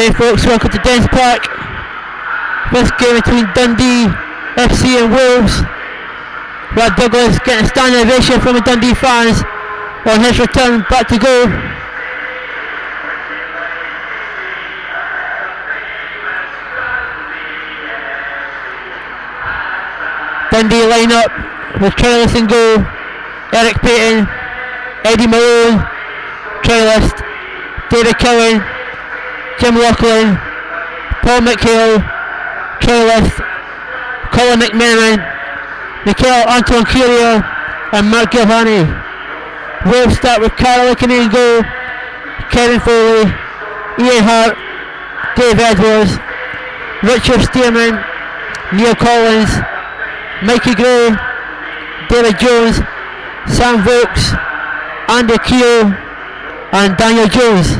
Hey folks, welcome to Dens Park. First game between Dundee FC and Wolves. Brad Douglas getting a standing ovation from the Dundee fans on his return back to goal. Dundee line up with Trellis in goal, Eric Payton, Eddie Malone, Trellis, David Cowan, Jim Loughlin, Paul McHale, Trellis, Colin McMenamin, Michael Anton Curio and Mark Gilhani. Wolves start with Carol Lickeny in goal, Kevin Foley, Ian Hart, Dave Edwards, Richard Stearman, Neil Collins, Mikey Gray, David Jones, Sam Vokes, Andy Keogh and Daniel Jones.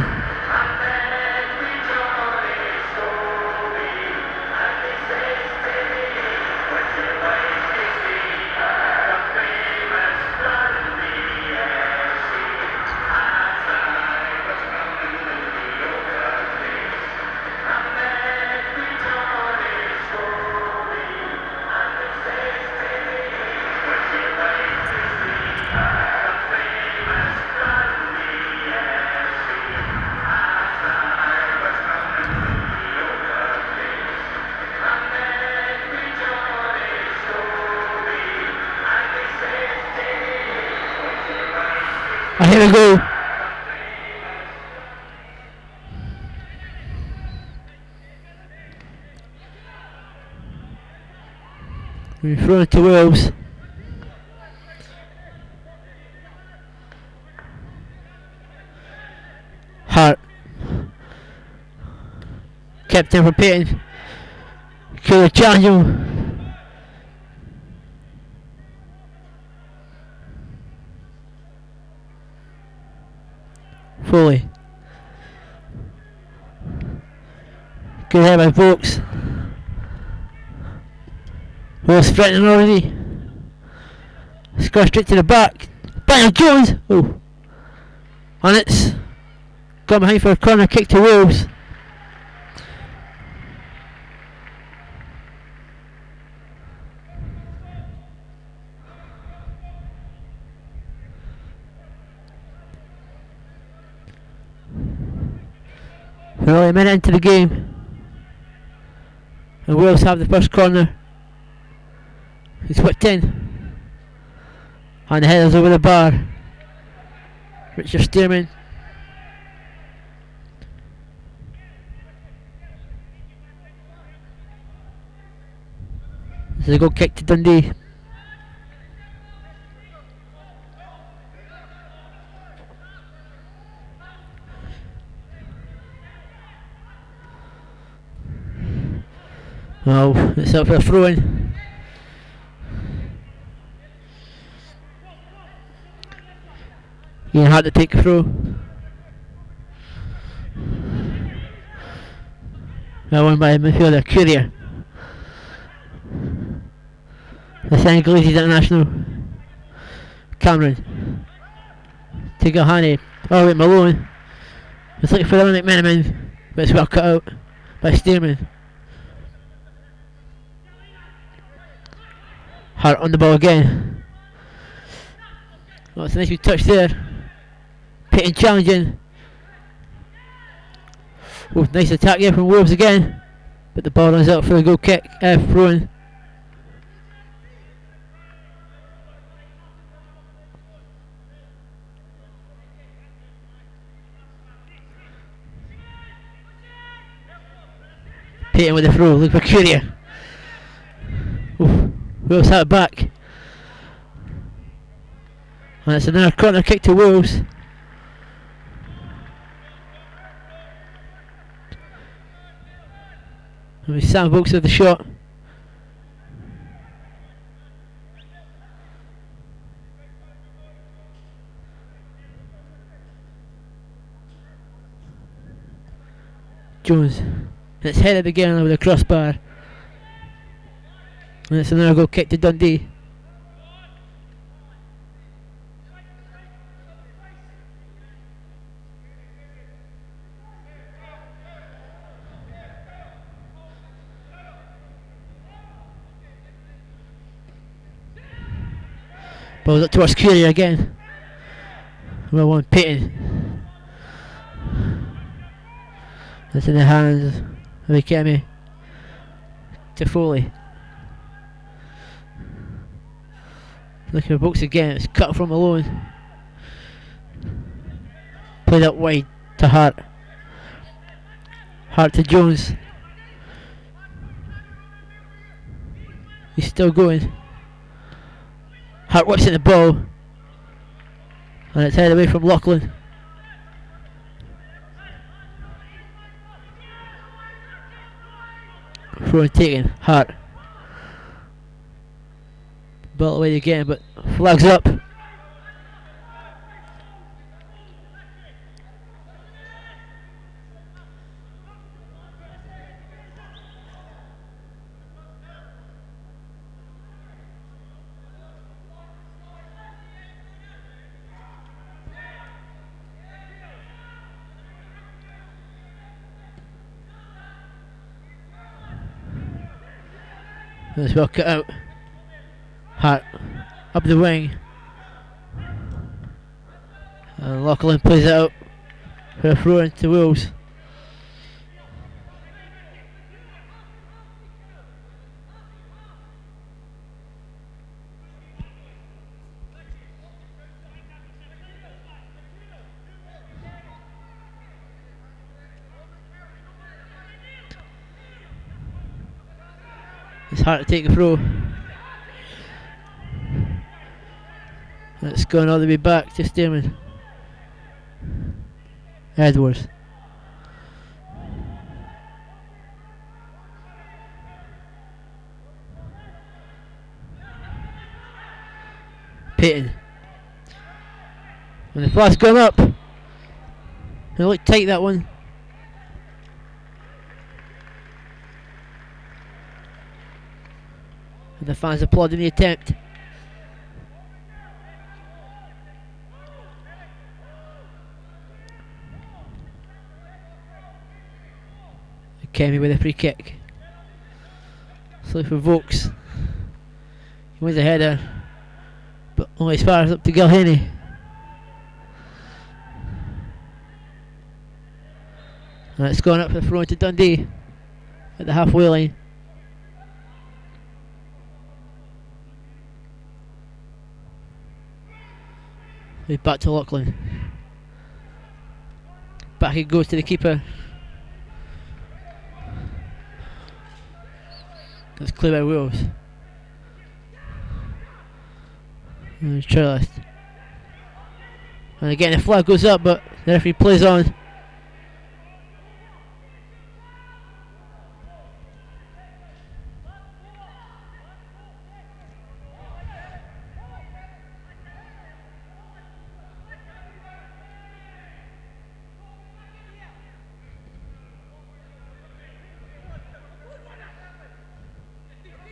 Here we go. We throw it to Wolves. Hart. Captain for Payton. Kill the challenge him. Foley. Good head by Vokes. Wolves threatening already. Score straight to the back. Bang Jones! Oh. And it's gone behind for a corner kick to Wolves. We're only a minute into the game and Wolves have the first corner. It's whipped in and the header's over the bar. Richard Stearman. This is a goal kick to Dundee. Oh, it's up for a throw in. Ian had to take a throw. That one by midfielder Courier. The Senegalese international. Cameron. To Gilhani. Oh wait, Malone. It's looking for the McMenamin, but it's well cut out by Stearman. Hart on the ball again. Oh, it's a nice wee touch there. Payton challenging. Oh, nice attack here from Wolves again. But the ball runs out for the goal kick. Throw-in. Payton with the throw. Look for Courier. Wolves have it back. And it's another corner kick to Wolves. Sam Vokes with the shot. Jones. And it's headed again over the crossbar. And it's another goal kick to Dundee. Ball's up towards Curie again. Well one, Payton. It's in the hands of Ikemi to Foley. Looking for Brooks again, it's cut from Malone. Played up wide to Hart. Hart to Jones. He's still going. Hart whips at the ball. And it's headed away from Lachlan. Throw and taken. Hart. Ball away again, but flags up. It's well cut out. Hart up the wing. And Lachlan plays it out for a throw into Wolves. It's hard to take a throw. It's going all the way back to Stearman. Edwards. Payton. And the flag's gone up. It looked tight, that one. And the fans applauding the attempt. Kemi with a free kick. So for Vokes. He wins a header, but only as far as up to Gilhenny. And it's gone up for the throw into Dundee at the halfway line. Back to Lachlan. Back it goes to the keeper. That's clear by Wolves. And Charles. And again the flag goes up, but the referee plays on.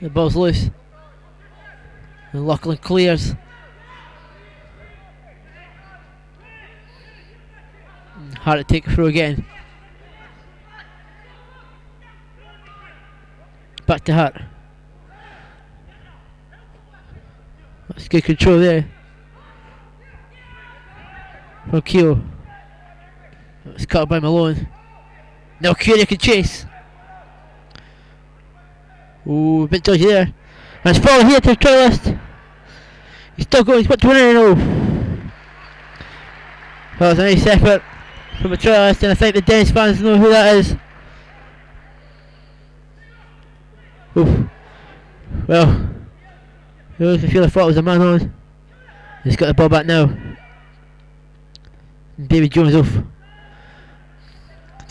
The ball's loose. And Lachlan clears. Hard to take it through again. Back to Hart. That's good control there from Keogh. It's cut by Malone. Now Curie can chase. Ooh, a bit dodgy there. And it's falling here to the try list. He's still going, he's got 20-0. That was a nice effort from a try list, and I think the Dens fans know who that is. Oof. Well, I feel I thought it was a man on. He's got the ball back now. And David Jones off.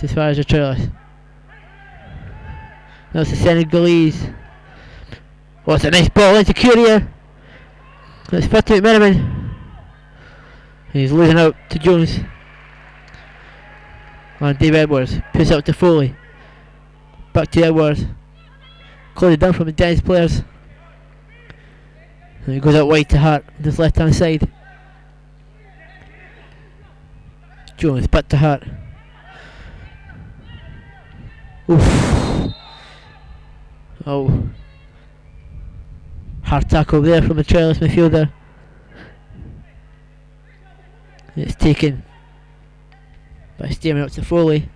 As far as the try list. That's the Senegalese. Oh, it's a nice ball into Courier. That's 58 Merriman. He's losing out to Jones. And Dave Edwards puts out to Foley. Back to Edwards. Close it down from the Dennis players. And he goes out wide to Hart on his left hand side. Jones back to Hart. Oof. Oh. Hard tackle there from the trailers midfielder. It's taken by steering up to Foley.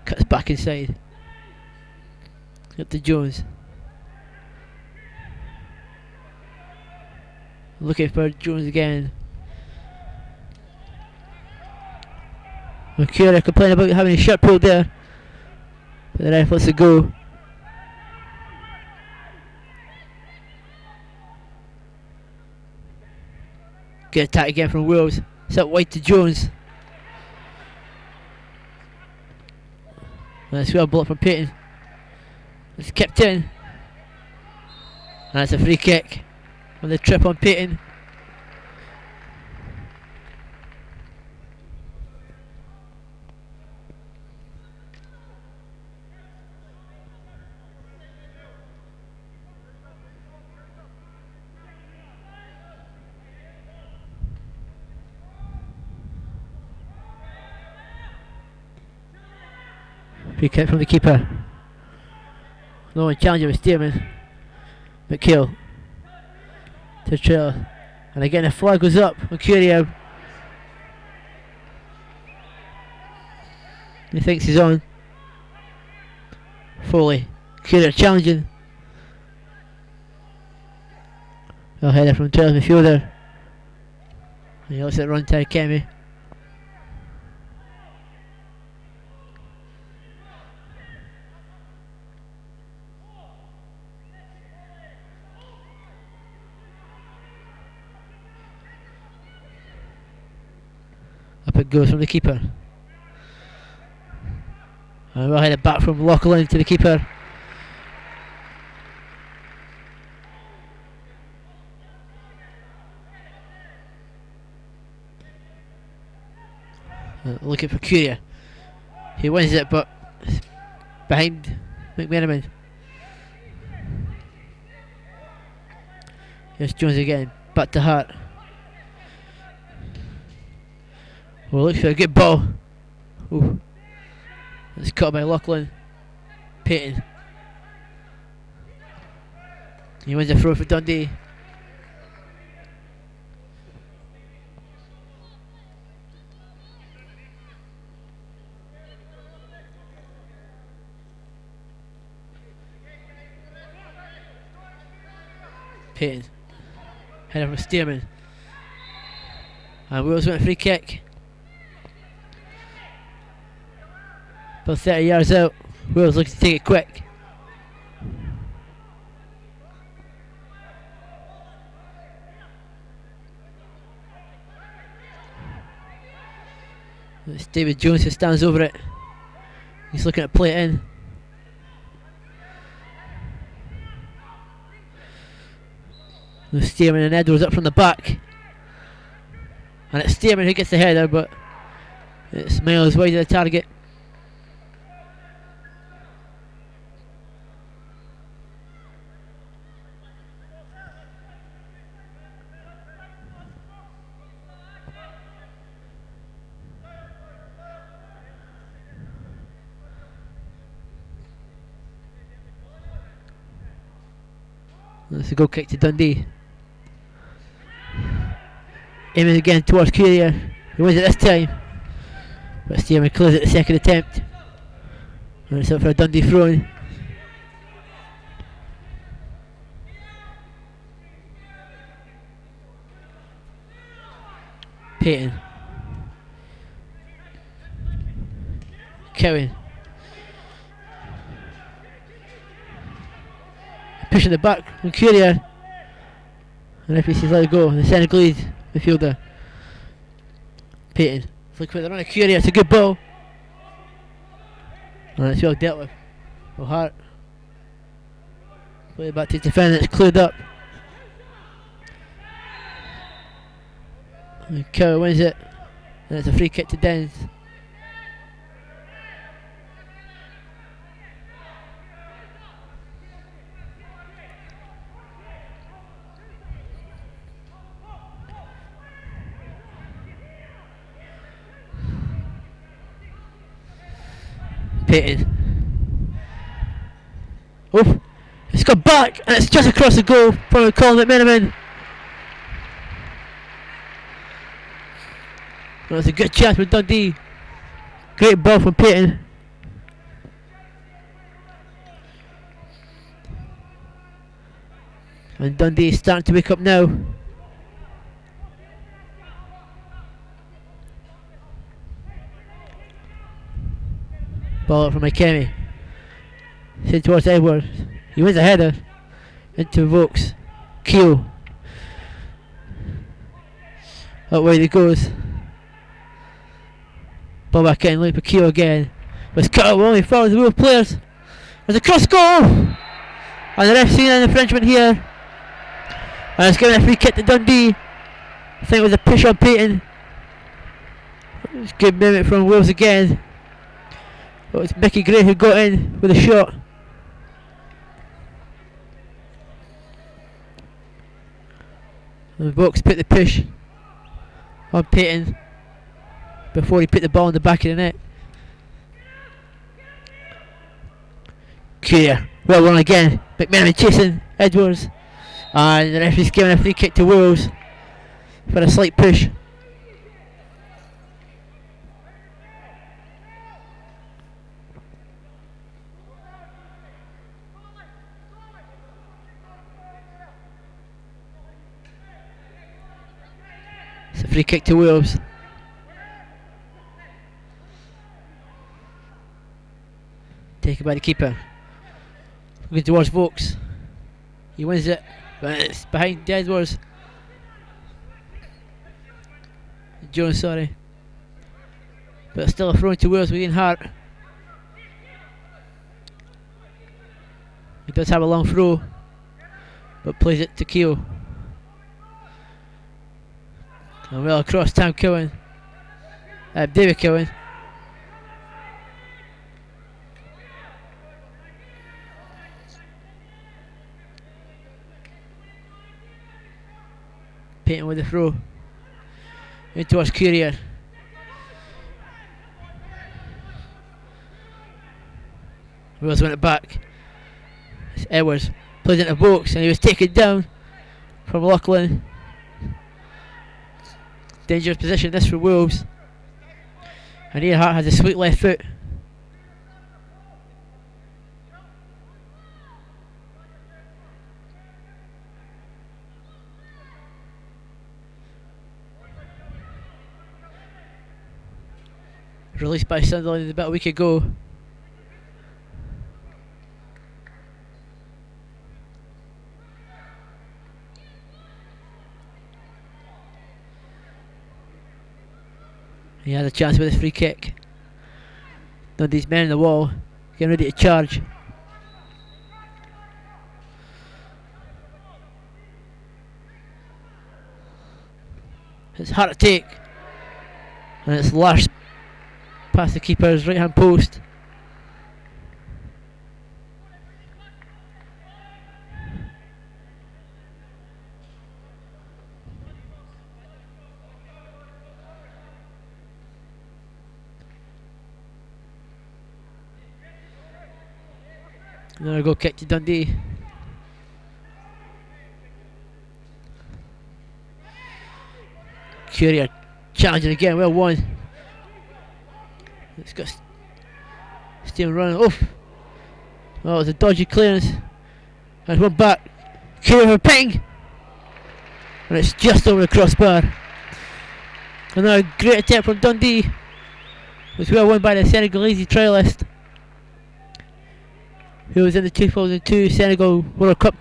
Cuts back inside. Up to Jones. Looking for Jones again. Mercury complaining about having his shirt pulled there. But the ref lets it go. Good attack again from Wills. It's up wide to Jones. And it's well blocked from Payton. It's kept in. And it's a free kick on the trip on Payton. Free kick from the keeper. No one challenging with Stearman. McKill to Trailer. And again the flag goes up on Curio. He thinks he's on. Foley. Curio challenging. A header from Trailer's midfielder. And he looks at run to Kemi. Up it goes from the keeper. And we'll head it back from Lachlan to the keeper. Looking for Curia. He wins it, but behind McMenamin. Here's Jones again. Back to Hart. Well, looks for a good ball. Ooh. It's cut by Lachlan. Payton. He wins a throw for Dundee. Payton. Header from Stearman. And Wills went a free kick. About 30 yards out. Wills looking to take it quick. It's David Jones who stands over it. He's looking to play it in. Stearman and Edwards up from the back. And it's Stearman who gets the header, but it's miles wide of the target. That's a goal kick to Dundee. Aiming again towards Curia. He wins it this time. But Stearman closes it the second attempt. And it's up for a Dundee throw-in. Payton. Cowan. Pushing the back from Curia. And if he says let it go, the Senegalese midfielder. Payton Flick with it on a Curie, it's a good ball. And it's well dealt with. O'Hart. Play it back to his defender, it's cleared up. And Cow wins it. And it's a free kick to Dens. Payton. Oof. It's got back and it's just across the goal from Colin McMenamin. That was a good chance with Dundee. Great ball from Payton. And Dundee is starting to wake up now. Ball up from McKemmy. Sent towards Edwards. He wins a header. Into Vokes. Keel. That way he goes. Ball back in, looking for Keel again. But it's cut out, only follows the move players. There's a cross goal! And the ref seeing an infringement here. And it's giving a free kick to Dundee. I think it was a push on Payton. It's a good mimic from Wales again. But it's Mickey Gray who got in with a shot. And Vokes put the push on Payton before he put the ball in the back of the net. Clear. Well run again. McMenamin chasing Edwards. And the referee's giving a free kick to Wales for a slight push. It's a free kick to Wales. Taken by the keeper. Looking towards Vokes. He wins it, but it's behind Edwards. Jones, sorry. But it's still a throw to Wales with Ian Hart. He does have a long throw, but plays it to Keogh. And well across Tam Cowan. David Cowan. Payton with the throw. In towards Courier. Wills went it back. It's Edwards. Plays into Vokes and he was taken down from Lachlan. Dangerous position this for Wolves. And Ian Hart has a sweet left foot. Released by Sunderland about a week ago. He had a chance with his free kick. Dundee's men in the wall, getting ready to charge. It's hard to take, and it's lashed past the keeper's right hand post. Another goal kick to Dundee. Courier challenging again, well won. It's got Steven running. Oof! Oh, it's a dodgy clearance. And one back. Courier for ping! And it's just over the crossbar. Another great attempt from Dundee. It was well won by the Senegalese trialist, who was in the 2002 Senegal World Cup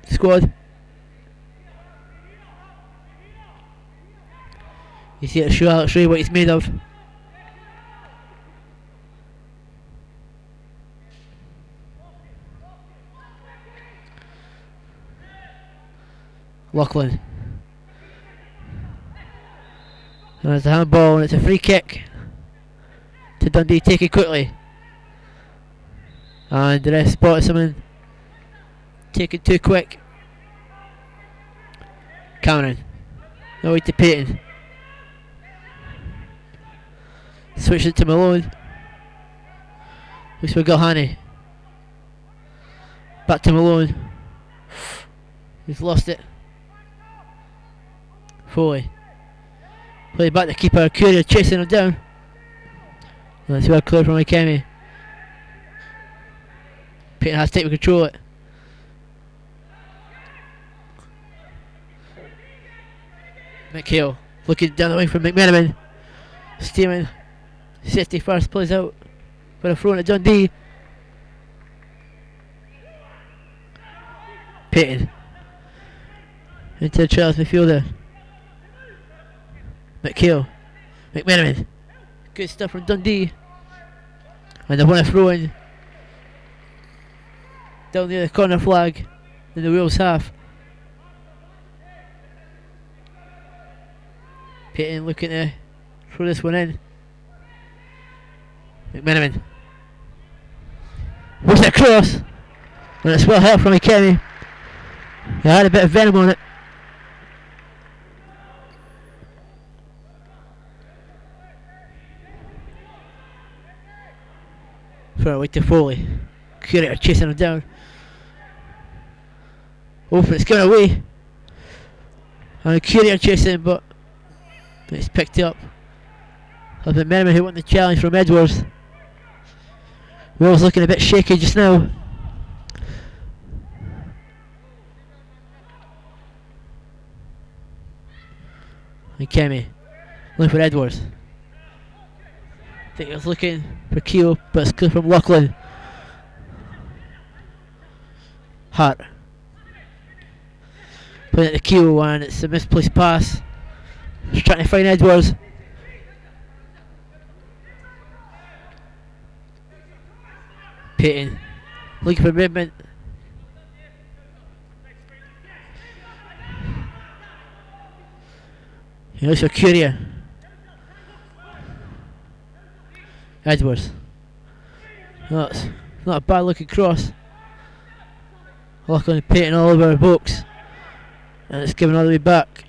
squad. You see it show what he's made of. Lachlan. And it's a handball and it's a free kick to Dundee. Take it quickly. And the ref spotted someone. Take it too quick. Cameron. No way to Payton. Switch it to Malone. Looks for Gilhani. Back to Malone. He's lost it. Foley. Play back to keeper. Courier chasing him down. That's well clear from Ikemi. Payton has to take control it. McHale looking down the wing from McMenamin. Steaming. Safety first, plays out for a throw in at Dundee. Payton into the Charles midfielder. McHale. McMenamin. Good stuff from Dundee. And they want to throw in down near the corner flag in the Wales half. Payton looking to throw this one in. McMenamin. What's that cross? And it's well held from Ikemi. He had a bit of venom on it. Throw it away to Foley. Curator chasing him down. Open, it's going away. And Curator chasing him, but it's picked up. Of the McMenamin who won the challenge from Edwards. Wales looking a bit shaky just now. And Kemi looking for Edwards. I think he was looking for Keogh, but it's clear from Lachlan. Hart playing at the Keogh and it's a misplaced pass. Just trying to find Edwards. Payton looking for movement. He looks for Courier. Edwards. No, it's not a bad looking cross. Lachlan Payton all over Vokes. And it's given all the way back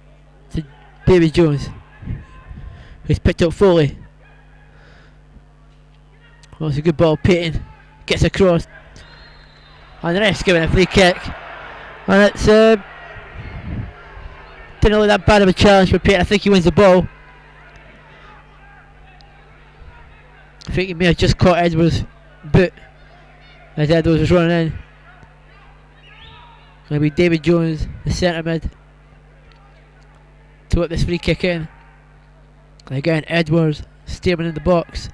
to David Jones. He's picked up Foley. Oh, it's a good ball. Payton gets across. And the ref's giving a free kick. And it's didn't look that bad of a challenge for Payton. I think he wins the ball. I think he may have just caught Edwards' boot as Edwards was running in. Going to be David Jones, the centre mid, to whip this free kick in. And again, Edwards staring in the box.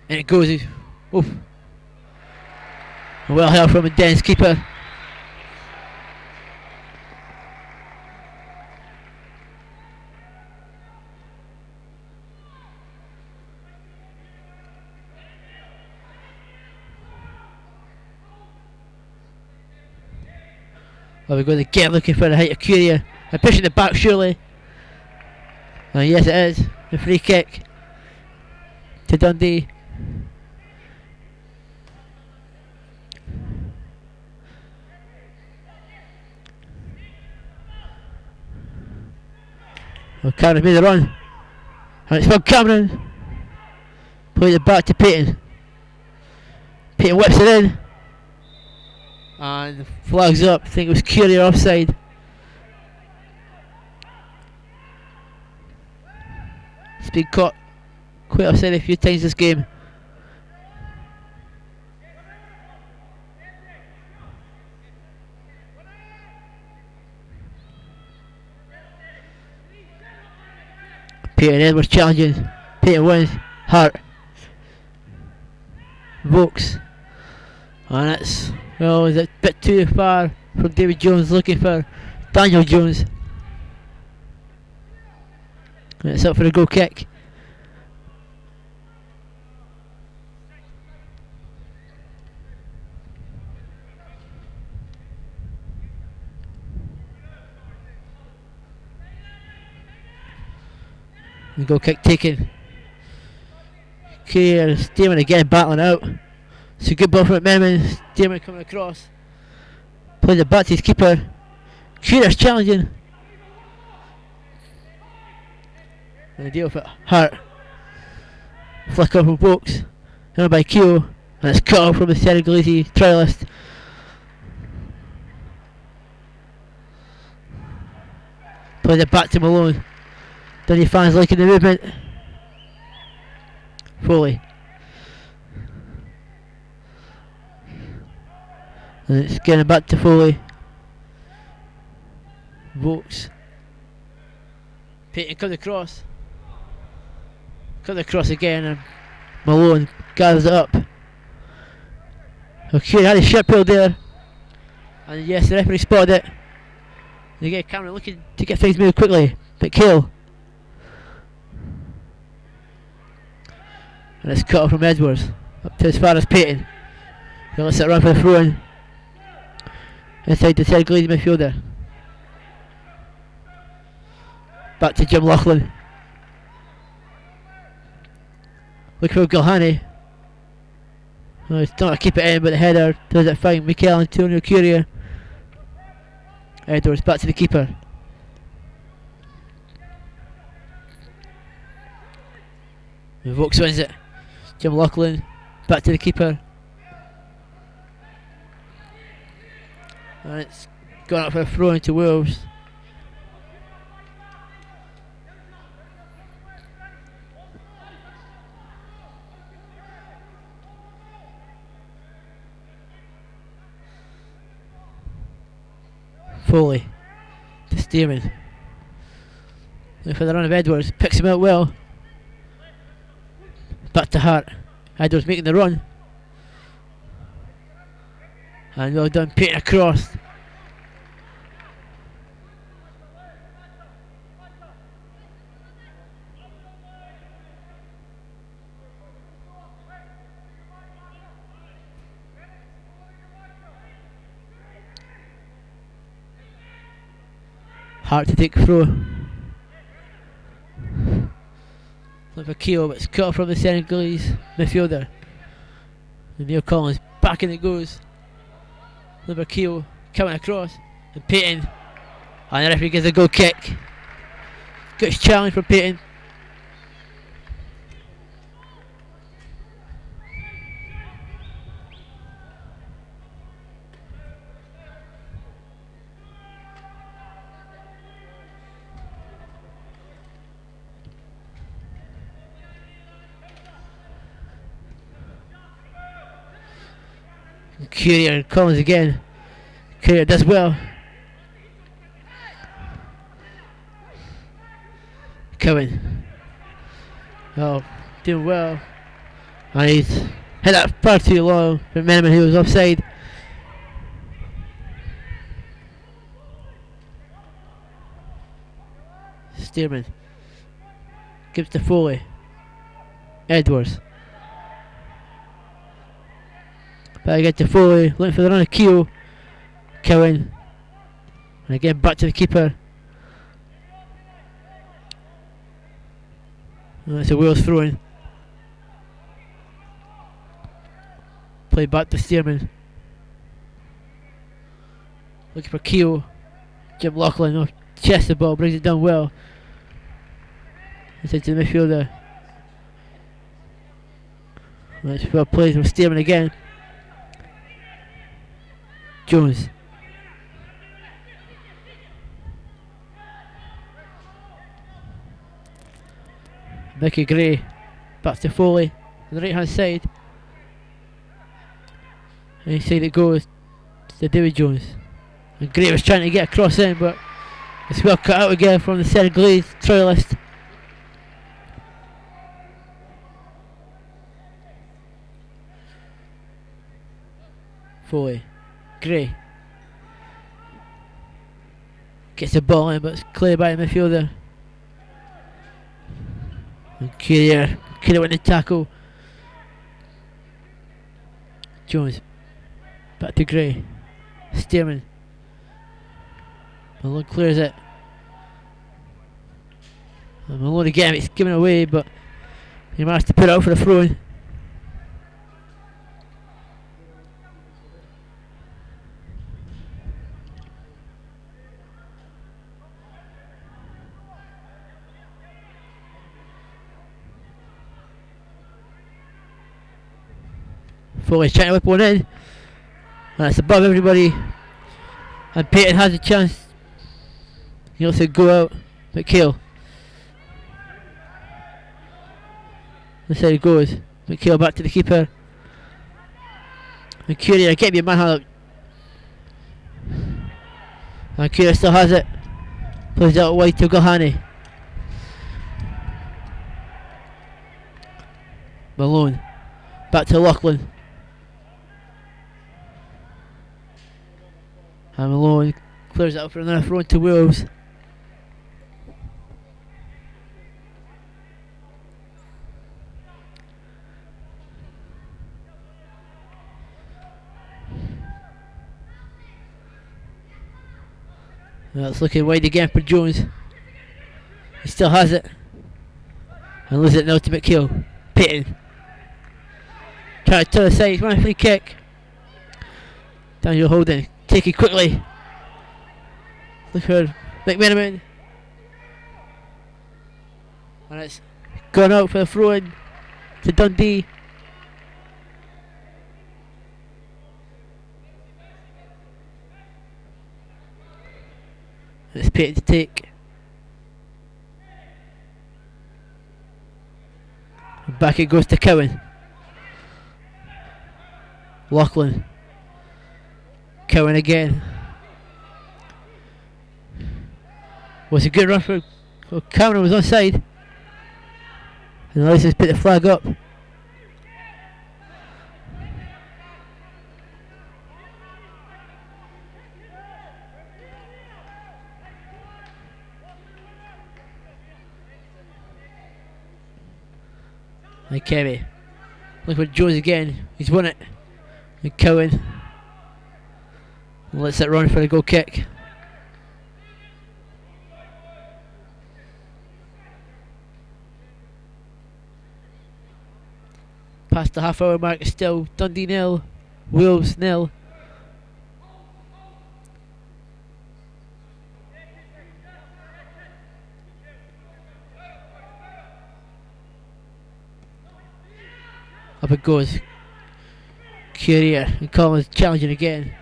And it goes. Oof. Well held from a dense keeper. Well, we're going to get looking for the height of Courier and pushing it back surely. And yes, it is the free kick to Dundee. Well, Cameron made the run. And it's from Cameron. Played it back to Payton. Payton whips it in. And flags up. I think it was Courier offside. It's been caught quite offside a few times this game. Payton Edwards challenging. Payton wins. Hart. Vokes. And it's, well, is it a bit too far from David Jones looking for Daniel Jones. And it's up for a goal kick. And goal kick taken. Courier, Stearman again battling out. It's a good ball from McMenamin. Stearman coming across. Plays it back to his keeper. Courier's challenging. And the deal with it. Hart. Flicker from Vokes. Held by Keogh. And it's cut off from the Senegalese trialist. Plays it back to Malone. Dundee fans liking the movement. Foley. And it's getting back to Foley. Vokes. Payton comes across. Comes across again and Malone gathers it up. Okay, had a ship build there. And yes, the referee spotted it. They get Cameron looking to get things moving quickly. But Cale. And it's cut off from Edwards. Up to as far as Payton. He lets it run for the throw in. Inside the Senegalese midfielder. Back to Jim Loughlin. Looking for Gilhani. Oh, he's not going to keep it in, but the header does it fine. Mikel Antonio Curia. Edwards back to the keeper. And Vokes wins it. Jim Loughlin back to the keeper. And it's gone up for a throw into Wolves. Foley to Stearman. Looking for the run of Edwards. Picks him out well. Back to Hart. Edwards making the run. And well done, Payton across. Hard to take throw. Look for Keogh, but it's cut off from the Senegalese midfielder. And Neil Collins back in it goes. Look for Keogh coming across. And Payton. And the referee gives a goal kick. Good challenge from Payton. Courier and Collins again. Courier does well. Cohen. Oh, doing well. And he's hit that far too long for McMenamin, who was offside. Stearman gives to Foley. Edwards. But I get to Foley, looking for the run of Keogh. Cowan. And again back to the keeper. And it's a Wales throw in. Play back to Stearman. Looking for Keogh. Jim Loughlin off chest the ball, brings it down well. Inside to the midfielder. Nice well played from Stearman again. Jones. Mickey Gray back to Foley on the right hand side. And inside it goes to David Jones. And Gray was trying to get across in, but it's well cut out again from the Senegalese trialist. Foley. Gray gets the ball in, but it's cleared by the midfielder. And Courier went to tackle. Jones back to Gray. Stearman. Malone clears it. Malone again, it's given away, but he managed to put it out for the throw-in. Foley's trying to whip one in, and it's above everybody, and Peyton has a chance. He lets it go out, but Kale. That's how it goes. McHale back to the keeper. And Courier, get me a man hand up. And Courier still has it. Plays out wide to Gohani. Malone. Back to Lachlan. And Malone clears it out for another throw to Wolves. It's looking wide again for Jones. He still has it. And loses it now to McHale. Payton. Trying to turn the side. One free kick. Daniel Holden. Take it quickly. Look for McMenamin. And it's gone out for the throw in to Dundee. It's Payton to take. And back it goes to Cowan. Lachlan. Cowan again. Was a good run for Cameron, was onside. And the license put the flag up. And Kerry. Look for Jones again. He's won it. And Cowan lets it run for a goal kick. Past the half hour mark, still Dundee 0, Wolves 0. Up it goes. Courier and Collins challenging again.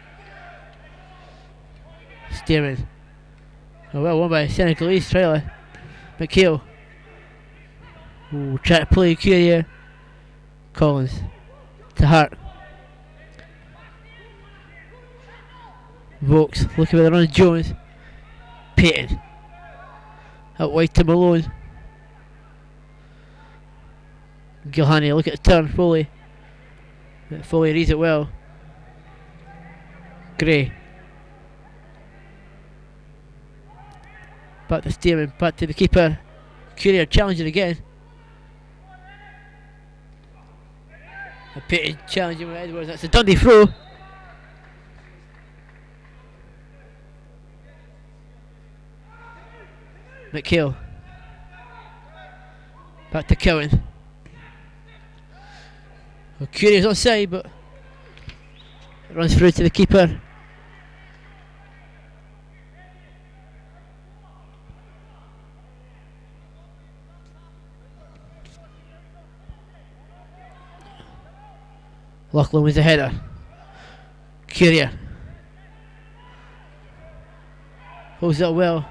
Stearman. Oh, well won by Senegalese trailer. McHale. Ooh, try to play Courier. Collins to Hart. Vokes looking for the run of Jones. Payton. Out wide to Malone. Gilhani, look at the turn, Foley. Foley reads it well. Gray. Back to Stearman, back to the keeper. Courier challenging again. And Payton challenging with Edwards. That's a Dundee throw. McHale. Back to Cowan. Well, Courier's onside, but it runs through to the keeper. Lachlan with the header. Courier holds it well.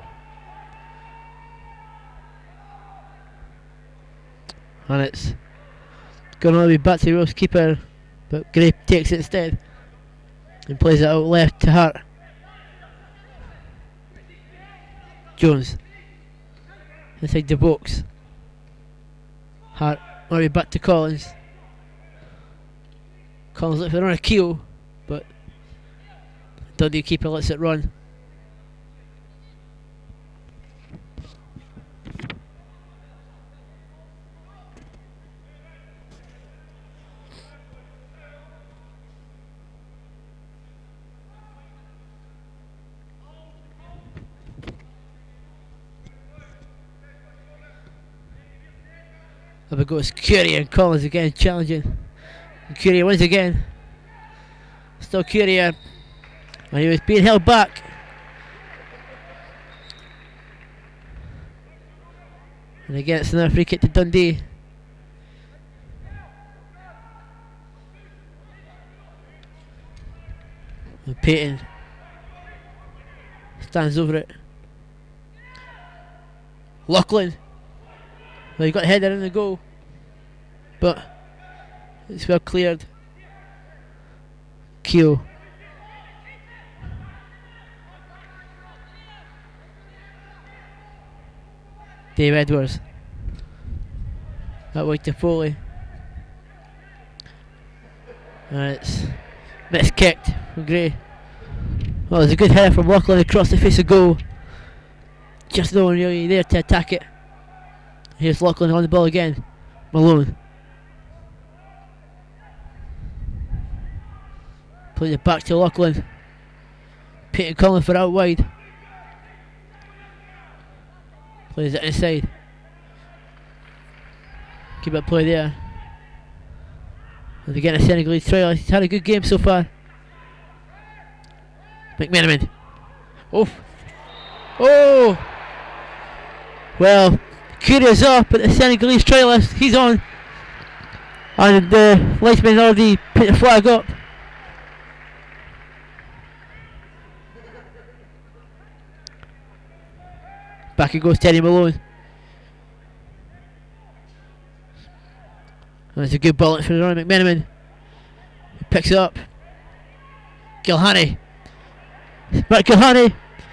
And it's going to be back to the Wolves keeper, but Gray takes it instead and plays it out left to Hart. Jones inside the box. Hart might be back to Collins. Collins looks for a keel, but Dundee keeper lets it run. Up it goes Curie and Collins again challenging. And Curie wins again. Still Curie. And he was being held back. And again it's another free kick to Dundee. And Payton stands over it. Lachlan. Well, he got a header in the goal, but it's well cleared. Keogh. Dave Edwards. That way to Foley. And it's missed kicked from Gray. Well, there's a good header from Lachlan across the face of goal. Just no one really there to attack it. Here's Lachlan on the ball again. Malone. Plays it back to Lachlan. Peyton Collins for out wide. Plays it inside. Keep it play there. And they're getting a Senegalese try. He's had a good game so far. McMenamin. Oh! Oh! Well, Curie's up, but the Senegalese trialist, he's on. And the linesman already put the flag up. Back it goes Teddy Malone. And it's a good ball for the run. McMenamin. He picks it up. Gilhani. Back Gilhani.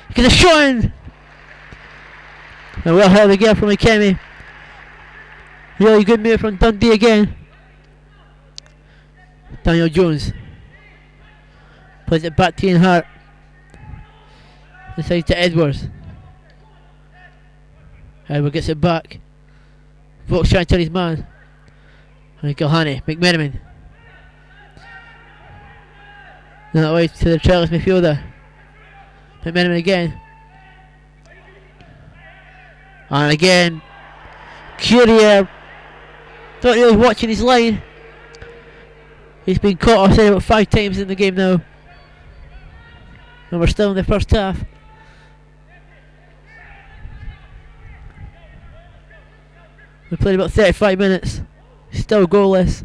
He gets a shot in. And well held again from Akemi. Really good move from Dundee again. Daniel Jones. Plays it back to Ian Hart. Inside to Edwards. Edward gets it back. Vokes trying to turn his man. And Gilhani. McMenamin. That way to the trailer's midfielder. McMenamin again. And again, Curie not really watching his line. He's been caught offside about 5 times in the game now. And we're still in the first half. We played about 35 minutes. Still goalless.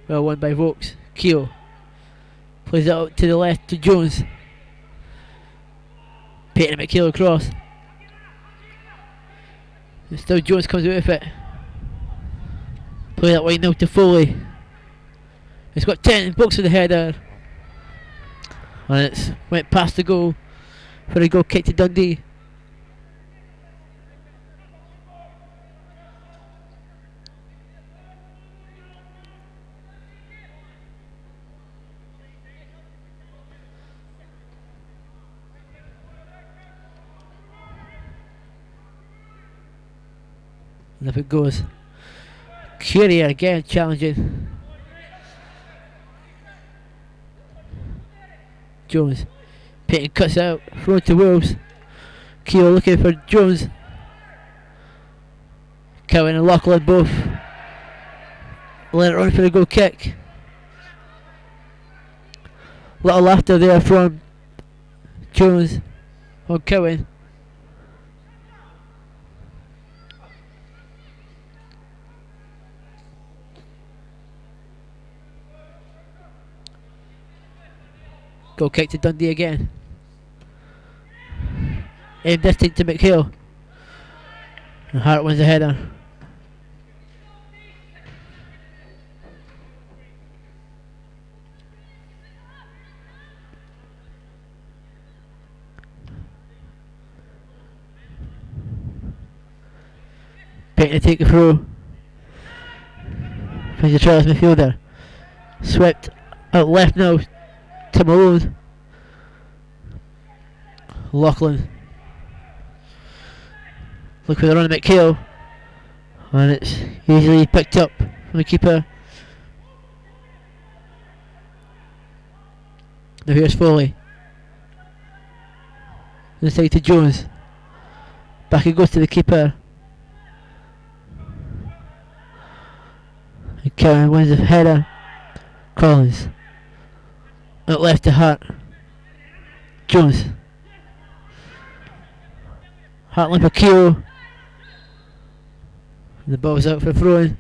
Well won by Vokes. Keogh plays it out to the left to Jones. Peyton McHale across. And still Jones comes out with it. Play that wide now to Foley. It's got 10 Vokes with the header. And it's went past the goal for a goal kick to Dundee. And up it goes. Curie again challenging. Jones. Peyton cuts out. Throw to Wolves. Keogh looking for Jones. Cowan and Lachlan both. Let it run for the goal kick. Little laughter there from Jones on Cowan. Goal kick to Dundee again. Aim distant to McHale. And Hart wins the header. Peyton to take the throw. Finds the trailer's midfielder. Swept out left now to Malone. Lachlan. Look for the run of McHale. And it's easily picked up from the keeper. Now here's Foley. Inside to Jones. Back it goes to the keeper. And Karen wins the header. Collins. Out left to Hart. Jones. Hart limp a Keo. The ball's out for throwing.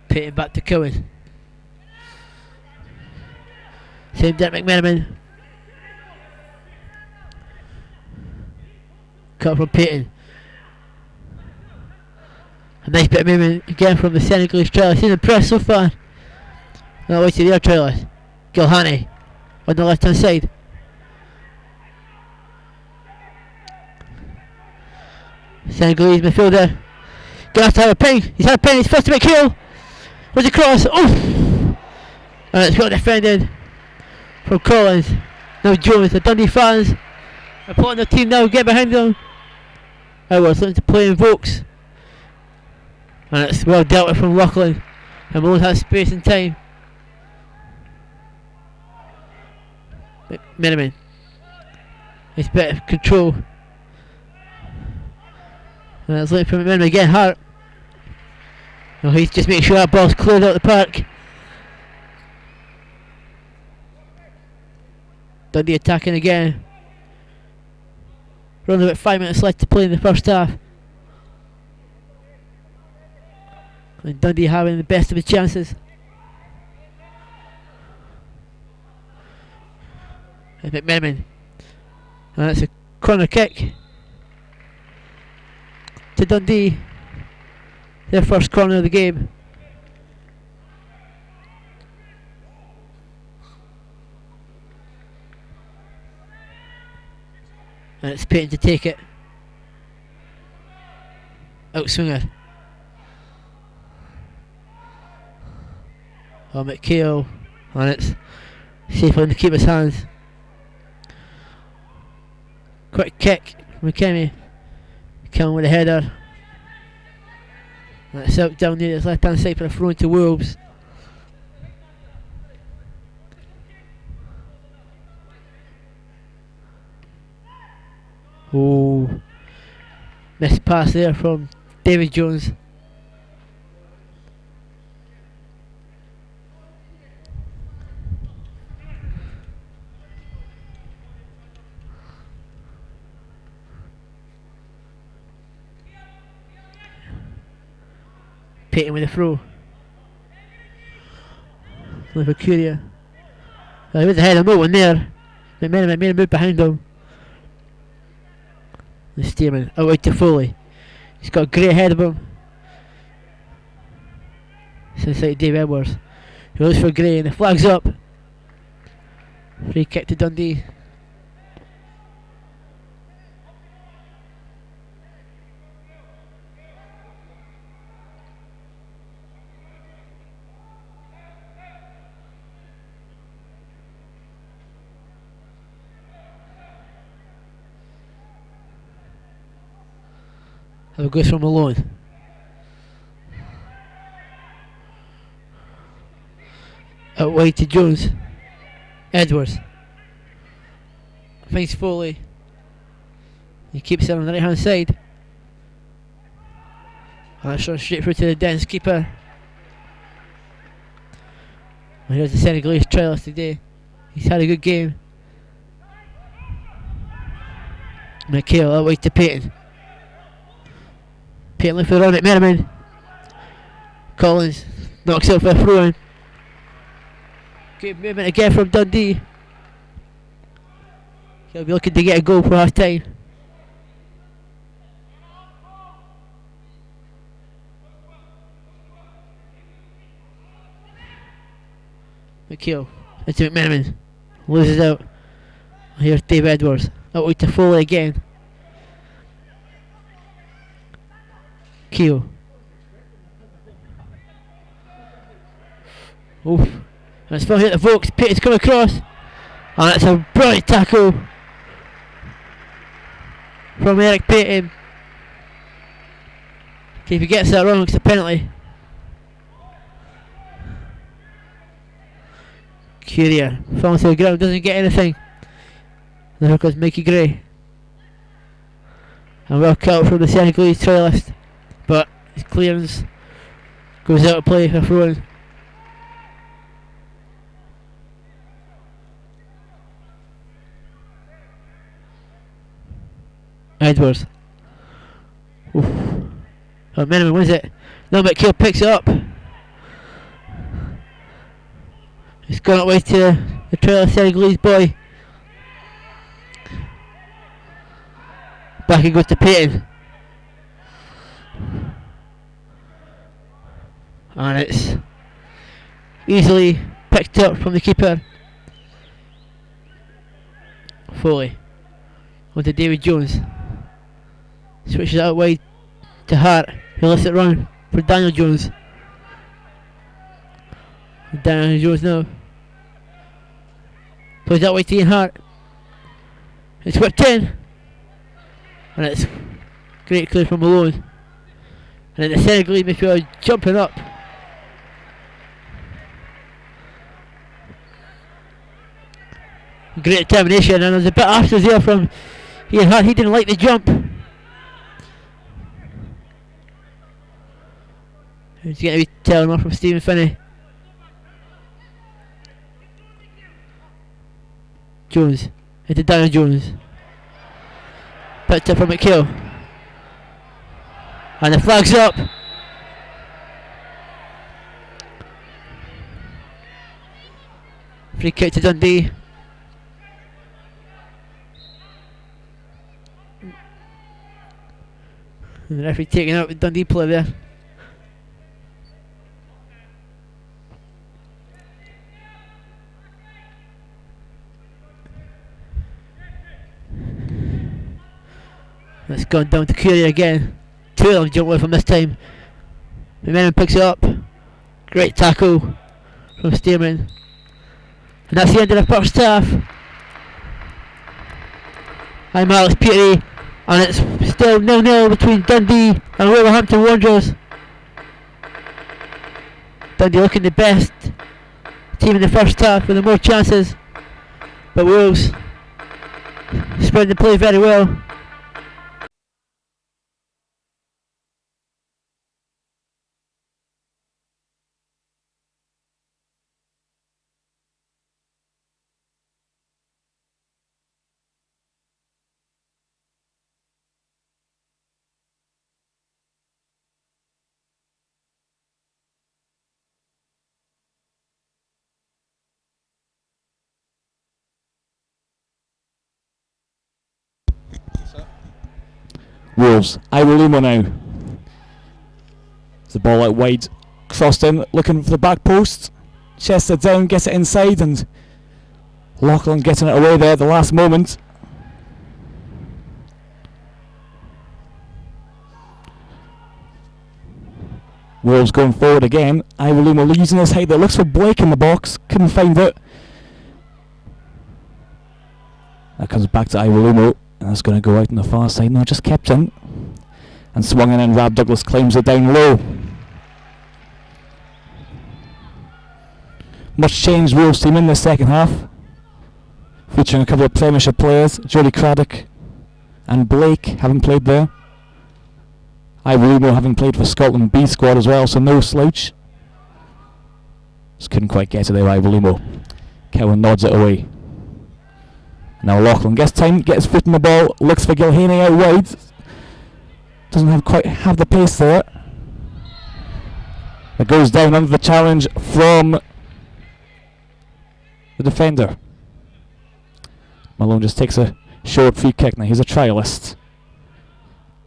Pitting back to Cohen. Same Derek McMenamin. Cut from Payton. A nice bit of movement again from the Senegalese trailer. He's impressed so far. Now away to the other trailer. Gilhani on the left hand side. Senegalese midfielder. Gonna have to have a ping. He's had a ping. He's first to make kill. Where's the cross? Oof! And it's got defended from Collins. Now Jones. The Dundee fans are pulling their team now. Get behind them. Edwards looking to play in Vokes. And it's well dealt with from Rockland. And Malone has space and time. Miniman. It's better control. And it's looking for Miniman again. Hart. No, he's just making sure that ball's cleared out the park. Dundee attacking again. We're only about 5 minutes left to play in the first half. And Dundee having the best of his chances. And McMenamin. And it's a corner kick to Dundee. Their first corner of the game. And it's Payton to take it. Outswinger. Oh, McKeel. And it's safely in the keeper's hands. Quick kick from McKenny. Killing with a header. And it's out down near his left hand side for a throw into Wolves. Oh, missed pass there from David Jones. Payton with a throw. Looking for Curia. He was ahead of no one there. McMenamin made a move behind him. The Stearman out to Foley. He's got Gray ahead of him. It's inside Dave Edwards. He looks for Gray and the flag's up. Free kick to Dundee. Have a goes from Malone. Out wide to Jones. Edwards. Finds Foley. He keeps it on the right hand side. And that's run straight through to the dense keeper. And here's the Senegalese trialist today. He's had a good game. McHale out wide to Payton. Payton looking for the run at McMenamin. Collins knocks out for a throw in. Good movement again from Dundee. He'll be looking to get a goal for half time. McHale into McMenamin. Loses out. Here's Dave Edwards. Out to Foley again. Keo. Oof. And it's finally hit the Vokes. Payton's come across. And it's a brilliant tackle from Eric Payton. If he gets that wrong, it's a penalty. Curia falling to the ground, doesn't get anything. There goes Mickey Gray. And well cut from the Senegalese trialist, but his clearance goes out of play for throwing. Edwards. Oof. Oh, minimum, what is it? No, McKeel picks it up. It's gone away to the trailer Senegalese boy. Back he goes to Payton. And it's easily picked up from the keeper. Foley. On to David Jones. Switches out wide to Hart, who lets it run for Daniel Jones. Daniel Jones now plays that way to Ian Hart. It's whipped in, and it's great clear from Malone. And then the Senegalese midfielder jumping up. Great determination, and there's a bit after there from Ian Hart. He didn't like the jump. He's getting a wee telling off from Stephen Finney. Jones into Daniel Jones. Picked up from McHale. And the flag's up. Free kick to Dundee. And the referee taking out the Dundee player there. It's gone down to Curry again. Two of them jump away from this time. McMenamin picks it up. Great tackle from Stearman. And that's the end of the first half. I'm Alex Petrie, and it's still 0-0 between Dundee and Wolverhampton Wanderers. Dundee looking the best team in the first half with the more chances, but Wolves spreading the play very well. Wolves, Iwaluma now. The ball out wide, crossed in, looking for the back post. Chester down, gets it inside, and Lachlan getting it away there at the last moment. Wolves going forward again. Iwaluma losing his height. That looks for Blake in the box, couldn't find it. That comes back to Iwaluma. And that's going to go out on the far side. No, just kept in. And swung in, and Rab Douglas claims it down low. Much changed Wolves team in the second half. Featuring a couple of Premiership players. Jody Craddock and Blake having played there. Iwaluma having played for Scotland B squad as well, so no slouch. Just couldn't quite get it there, Iwaluma. Cowan nods it away. Now Lachlan gets time, gets his foot in the ball, looks for Gilhaney out wide. Doesn't quite have the pace there. It goes down under the challenge from the defender. Malone just takes a short free kick now. He's a trialist.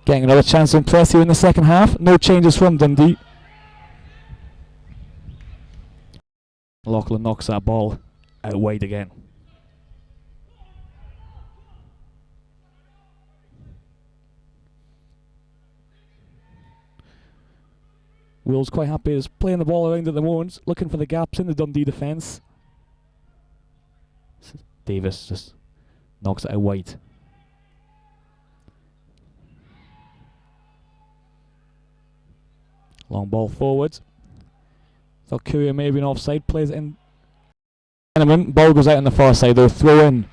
Getting another chance to impress you in the second half. No changes from Dundee. Lachlan knocks that ball out wide again. Will's quite happy. He's playing the ball around at the moment, looking for the gaps in the Dundee defence. Davis just knocks it out wide. Long ball forward. Thought Courier may have been offside. Plays it in. Ball goes out on the far side though. Throw in.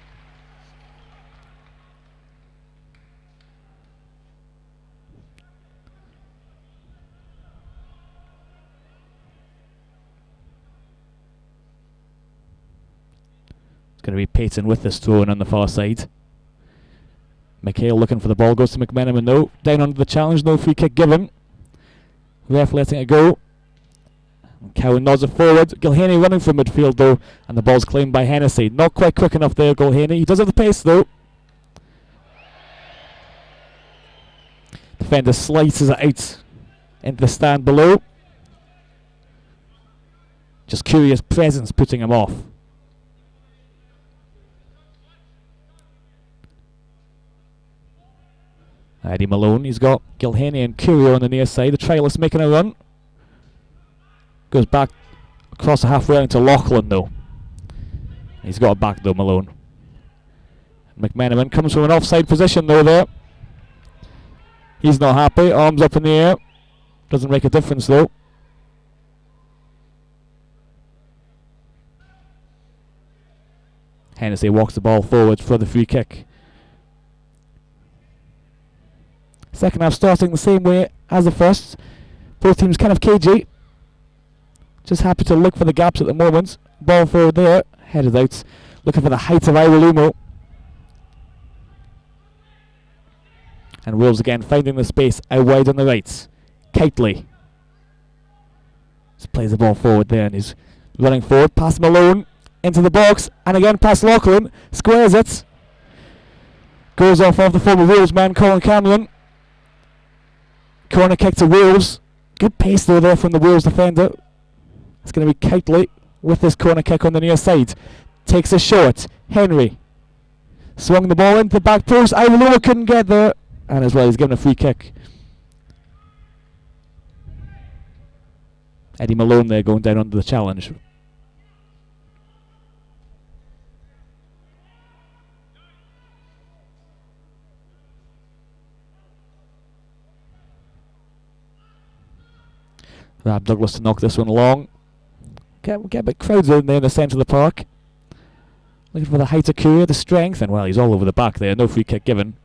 It's going to be Payton with this throw in on the far side. McHale looking for the ball. Goes to McMenamin though. Down under the challenge. No free kick given. Ref letting it go. Cowan nods it forward. Gilhaney running from midfield though, and the ball's claimed by Hennessy. Not quite quick enough there, Gilhaney. He does have the pace though. Defender slices it out into the stand below. Just Courier's presence putting him off. Eddie Malone, he's got Gilhaney and Courier on the near side. The trialist making a run. Goes back across the halfway into Loughlin though. He's got it back though, Malone. McMenamin comes from an offside position though there. He's not happy, arms up in the air. Doesn't make a difference though. Hennessy walks the ball forward for the free kick. Second half starting the same way as the first. Both teams kind of cagey. Just happy to look for the gaps at the moment. Ball forward there. Headed out. Looking for the height of Iwalumo. And Wolves again finding the space out wide on the right. Kitely. Just plays the ball forward there and he's running forward. Past Malone. Into the box. And again past Loughlin. Squares it. Goes off the former Wolves man, Colin Cameron. Corner kick to Wolves. Good pace though there from the Wolves defender. It's going to be Kitely with this corner kick on the near side. Takes a shot. Henry. Swung the ball into the back post. Iwalumo couldn't get there. And as well, he's given a free kick. Eddie Malone there going down under the challenge. Rab Douglas to knock this one along. Get a bit crowded in there in the centre of the park. Looking for the height of Courier, the strength, and well, he's all over the back there. No free kick given.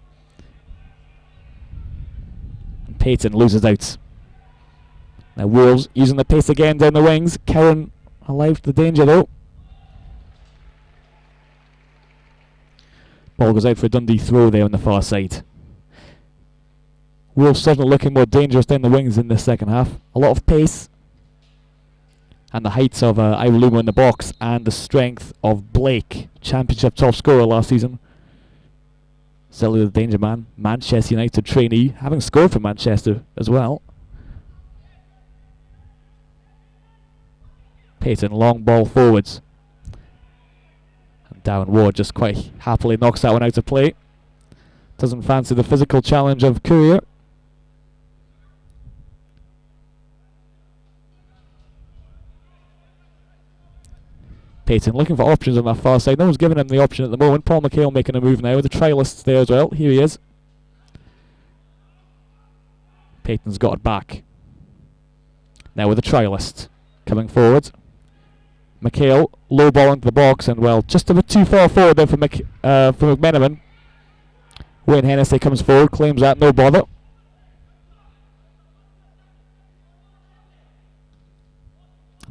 And Payton loses out. Now Wolves using the pace again down the wings. Cowan alive to the danger though. Ball goes out for a Dundee throw there on the far side. Wolves suddenly looking more dangerous down the wings in this second half. A lot of pace. And the heights of Iwalumo in the box. And the strength of Blake. Championship top scorer last season. Still the danger man. Manchester United trainee. Having scored for Manchester as well. Payton, long ball forwards. And Darren Ward just quite happily knocks that one out of play. Doesn't fancy the physical challenge of Courier. Payton looking for options on that far side. No one's giving him the option at the moment. Paul McHale making a move now. The trialist's there as well. Here he is. Payton's got it back. Now with the trialist coming forward. McHale, low ball into the box, and well, just a bit too far forward there for McMenamin. Wayne Hennessy comes forward, claims that, no bother.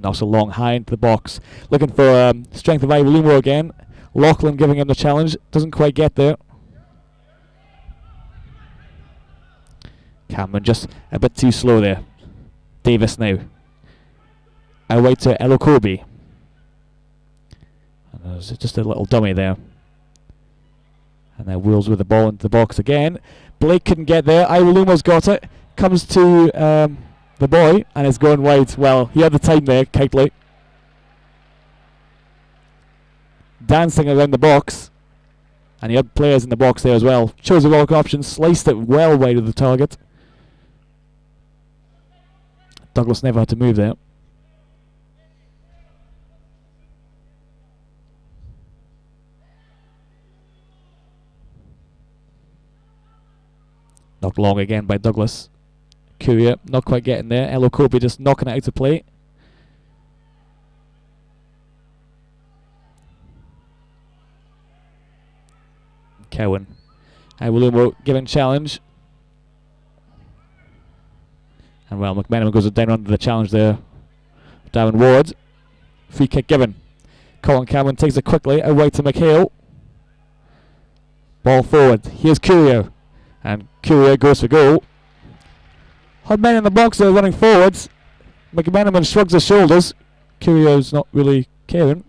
Knocks a long high into the box. Looking for strength of Iwalumo again. Loughlin giving him the challenge. Doesn't quite get there. Cameron just a bit too slow there. Davis now. Away to Elokobi. And there's just a little dummy there. And then Wolves with the ball into the box again. Blake couldn't get there. Iwalumo's got it. Comes to the boy, and it's going wide. Well, he had the time there, Kitely. Dancing around the box. And he had players in the box there as well. Chose the wrong option, sliced it well wide of the target. Douglas never had to move there. Knocked long again by Douglas. Courier not quite getting there. Elo Kobe just knocking it out of play. Cowan. Iwalumo giving challenge. And well, McMenamin goes down under the challenge there. Darren Ward. Free kick given. Colin Cameron takes it quickly away to McHale. Ball forward. Here's Courier. And Courier goes for goal. Had men in the box there running forwards. McMenamin shrugs his shoulders. Courier's not really caring.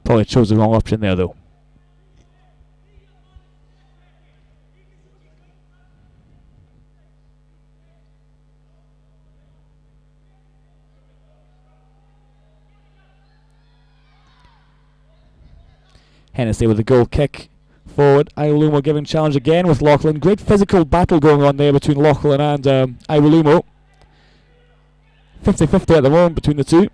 Probably chose the wrong option there though. Hennessy with a goal kick forward. Iwalumo giving challenge again with Lachlan. Great physical battle going on there between Lachlan and Iwalumo. 50-50 at the moment between the two.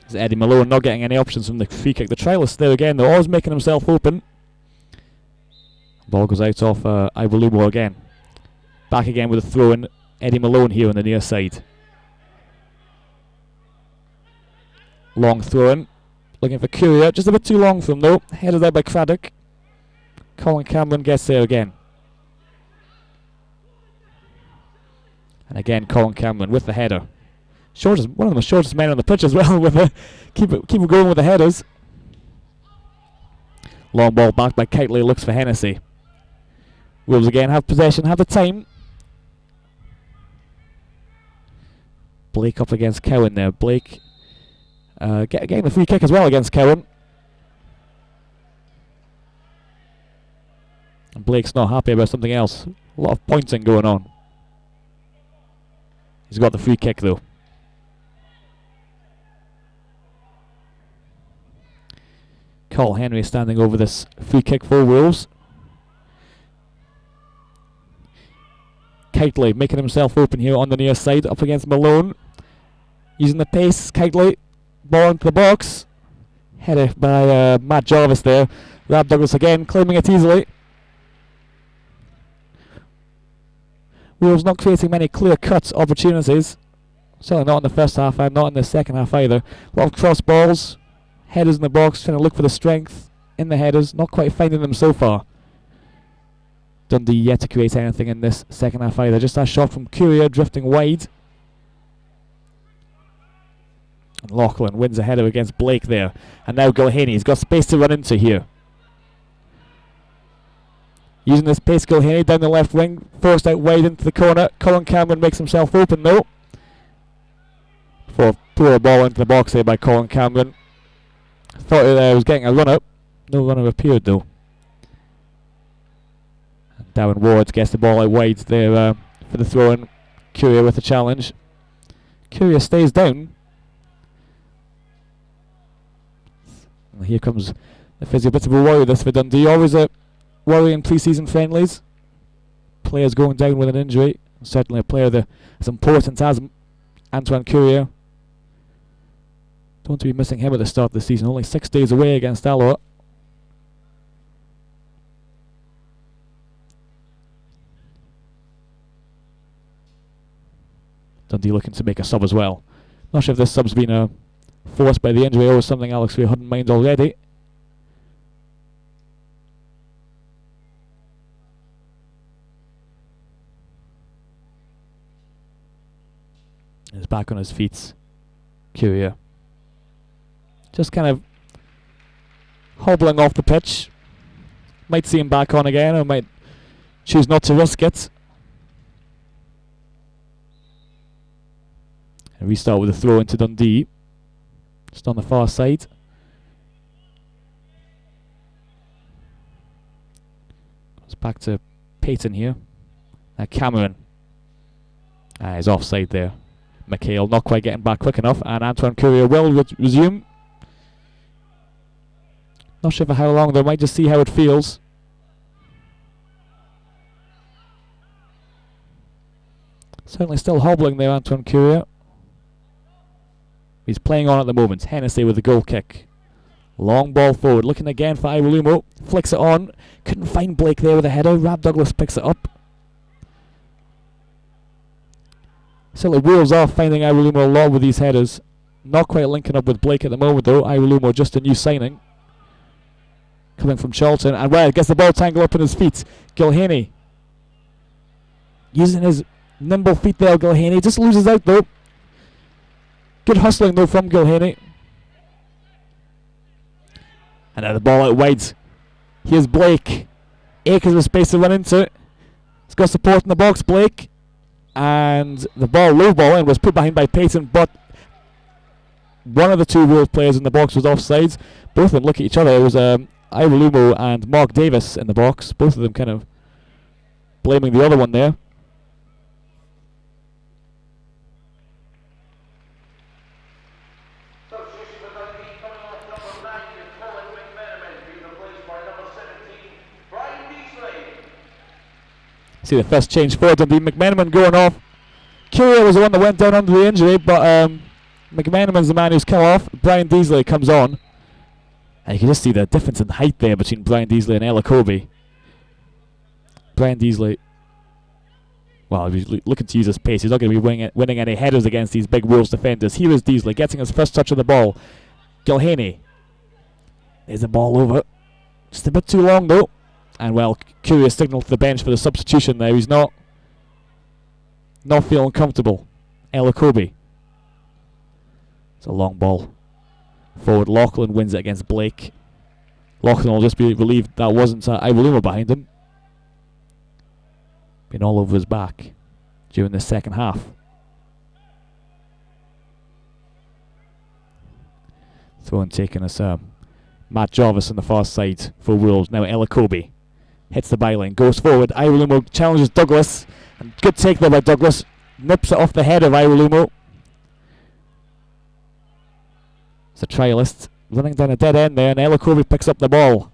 As Eddie Malone not getting any options from the free kick. The trialist there again, they're always making himself open. Ball goes out off Iwalumo again. Back again with a throw in. Eddie Malone here on the near side. Long throw in. Looking for Courier. Just a bit too long for him though. Headed there by Craddock. Colin Cameron gets there again. And again Colin Cameron with the header. Shortest, one of the shortest men on the pitch as well. With the keep it going with the headers. Long ball back by Kitely. Looks for Hennessy. Wolves again have possession, have the time. Blake up against Cowan there. Blake getting the free kick as well against Cowan. And Blake's not happy about something else. A lot of pointing going on. He's got the free kick though. Carl Henry standing over this free kick for Wolves. Kitely making himself open here on the near side up against Malone. Using the pace, Kitely. Ball into the box. Header by Matt Jarvis there. Rab Douglas again claiming it easily. Wolves not creating many clear-cut opportunities. Certainly not in the first half and not in the second half either. A lot of cross balls. Headers in the box, trying to look for the strength in the headers. Not quite finding them so far. Dundee yet to create anything in this second half either. Just that shot from Courier drifting wide. And Lachlan wins a header against Blake there. And now Gilhaney, he's got space to run into here. Using this pace, Gilhaney down the left wing. Forced out wide into the corner. Colin Cameron makes himself open though. For a poor ball into the box here by Colin Cameron. Thought he was getting a run-up. No runner appeared though. And Darren Ward gets the ball out wide there for the throw-in. Courier with the challenge. Courier stays down. And here comes the physio. Bit of a worry this for Dundee. Always a worry in pre-season friendlies. Players going down with an injury. Certainly a player as important as Antoine Courier. Don't want to be missing him at the start of the season. Only 6 days away against Alloa. Dundee looking to make a sub as well. Not sure if this sub's been forced by the injury or something Alex Ray had in mind already. He's back on his feet. Courier. Just kind of hobbling off the pitch. Might see him back on again or might choose not to risk it. And restart with a throw into Dundee. Just on the far side. Goes back to Payton here. Now Cameron. He's offside there. McHale not quite getting back quick enough. And Antoine Courier will resume. Not sure for how long though. Might just see how it feels. Certainly still hobbling there, Antoine Courier. He's playing on at the moment. Hennessy with the goal kick. Long ball forward, looking again for Iwalumo. Flicks it on. Couldn't find Blake there with a header. Rab Douglas picks it up. Certainly Wales are finding Iwalumo a lot with these headers. Not quite linking up with Blake at the moment though. Iwalumo just a new signing. Coming from Charlton. And well, gets the ball tangled up in his feet. Gilhaney. Using his nimble feet there, Gilhaney. Just loses out though. Good hustling though from Gilhaney. And now the ball out wide. Here's Blake. Acres of space to run into. He's got support in the box, Blake. And the ball, low ball in, was put behind by Payton, but one of the two Wales players in the box was offside. Both of them look at each other. It was Iwalumo and Mark Davis in the box. Both of them kind of blaming the other one there. See the first change for Dundee. McMenamin going off. Courier was the one that went down under the injury, but McMenamin's the man who's come off. Brian Deasley comes on. And you can just see the difference in height there between Brian Deasley and Ella Kobe. Brian Deasley, well, if he's looking to use his pace, he's not going to be winning any headers against these big Wolves defenders. Here is Deasley getting his first touch of the ball. Gilhaney. There's the ball over. Just a bit too long though. And well, Courier signalled to the bench for the substitution there. He's not feeling comfortable. Ella Kobe. It's a long ball. Forward, Lachlan wins it against Blake. Lachlan will just be relieved that wasn't Iwalumo behind him. Been all over his back during the second half. Throw and taken as Matt Jarvis on the far side for Wolves. Now Ella Kobe. Hits the byline, goes forward. Iwalumo challenges Douglas. And good take there by Douglas. Nips it off the head of Iwalumo. It's a trialist running down a dead end there, and Ella Kobe picks up the ball.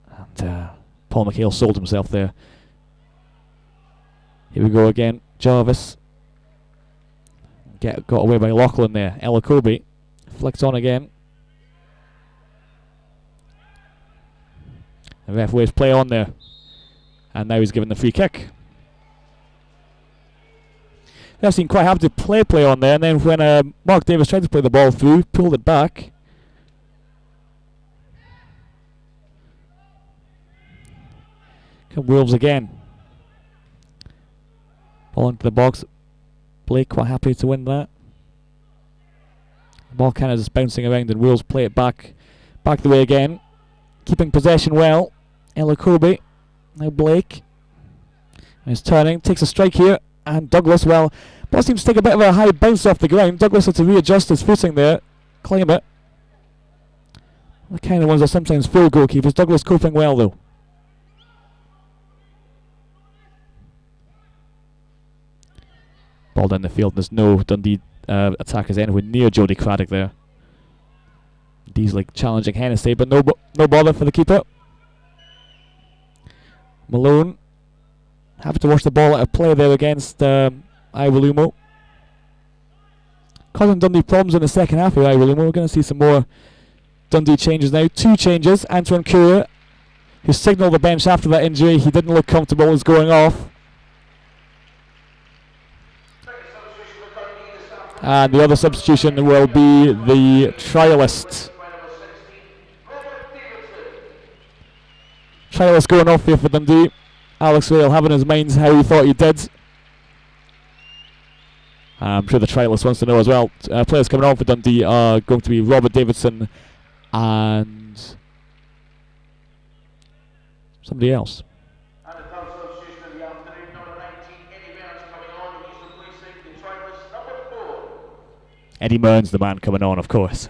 And Paul McHale sold himself there. Here we go again. Jarvis. Got away by Lachlan there. Ella Kobe. Flicks on again. The ref waves play on there. And now he's given the free kick. They've seen quite happy to play on there, and then when Mark Davis tried to play the ball through, pulled it back. Come Wolves again. Ball into the box. Blake quite happy to win that. The ball kind of just bouncing around, and Wolves play it back the way again. Keeping possession well. Ella Kobe. Now Blake. And he's turning. Takes a strike here. And Douglas, well, ball seems to take a bit of a high bounce off the ground. Douglas had to readjust his footing there. Claim it. The kind of ones that sometimes fool goalkeepers. Douglas coping well though. Ball down the field. There's no Dundee attackers anywhere near Jody Craddock there. Deasley challenging Hennessy, but no bother for the keeper. Malone. Happy to watch the ball out of play there against Iwalumo. Causing Dundee problems in the second half with Iwalumo. We're going to see some more Dundee changes now. 2 changes. Antoine Courier, who signalled the bench after that injury. He didn't look comfortable, is going off. And the other substitution will be the trialist. Trialist going off here for Dundee. Alex Whale having his mind how he thought he did. I'm sure the trialist wants to know as well. Players coming on for Dundee are going to be Robert Davidson and somebody else. Eddie Mearns, the man coming on, of course.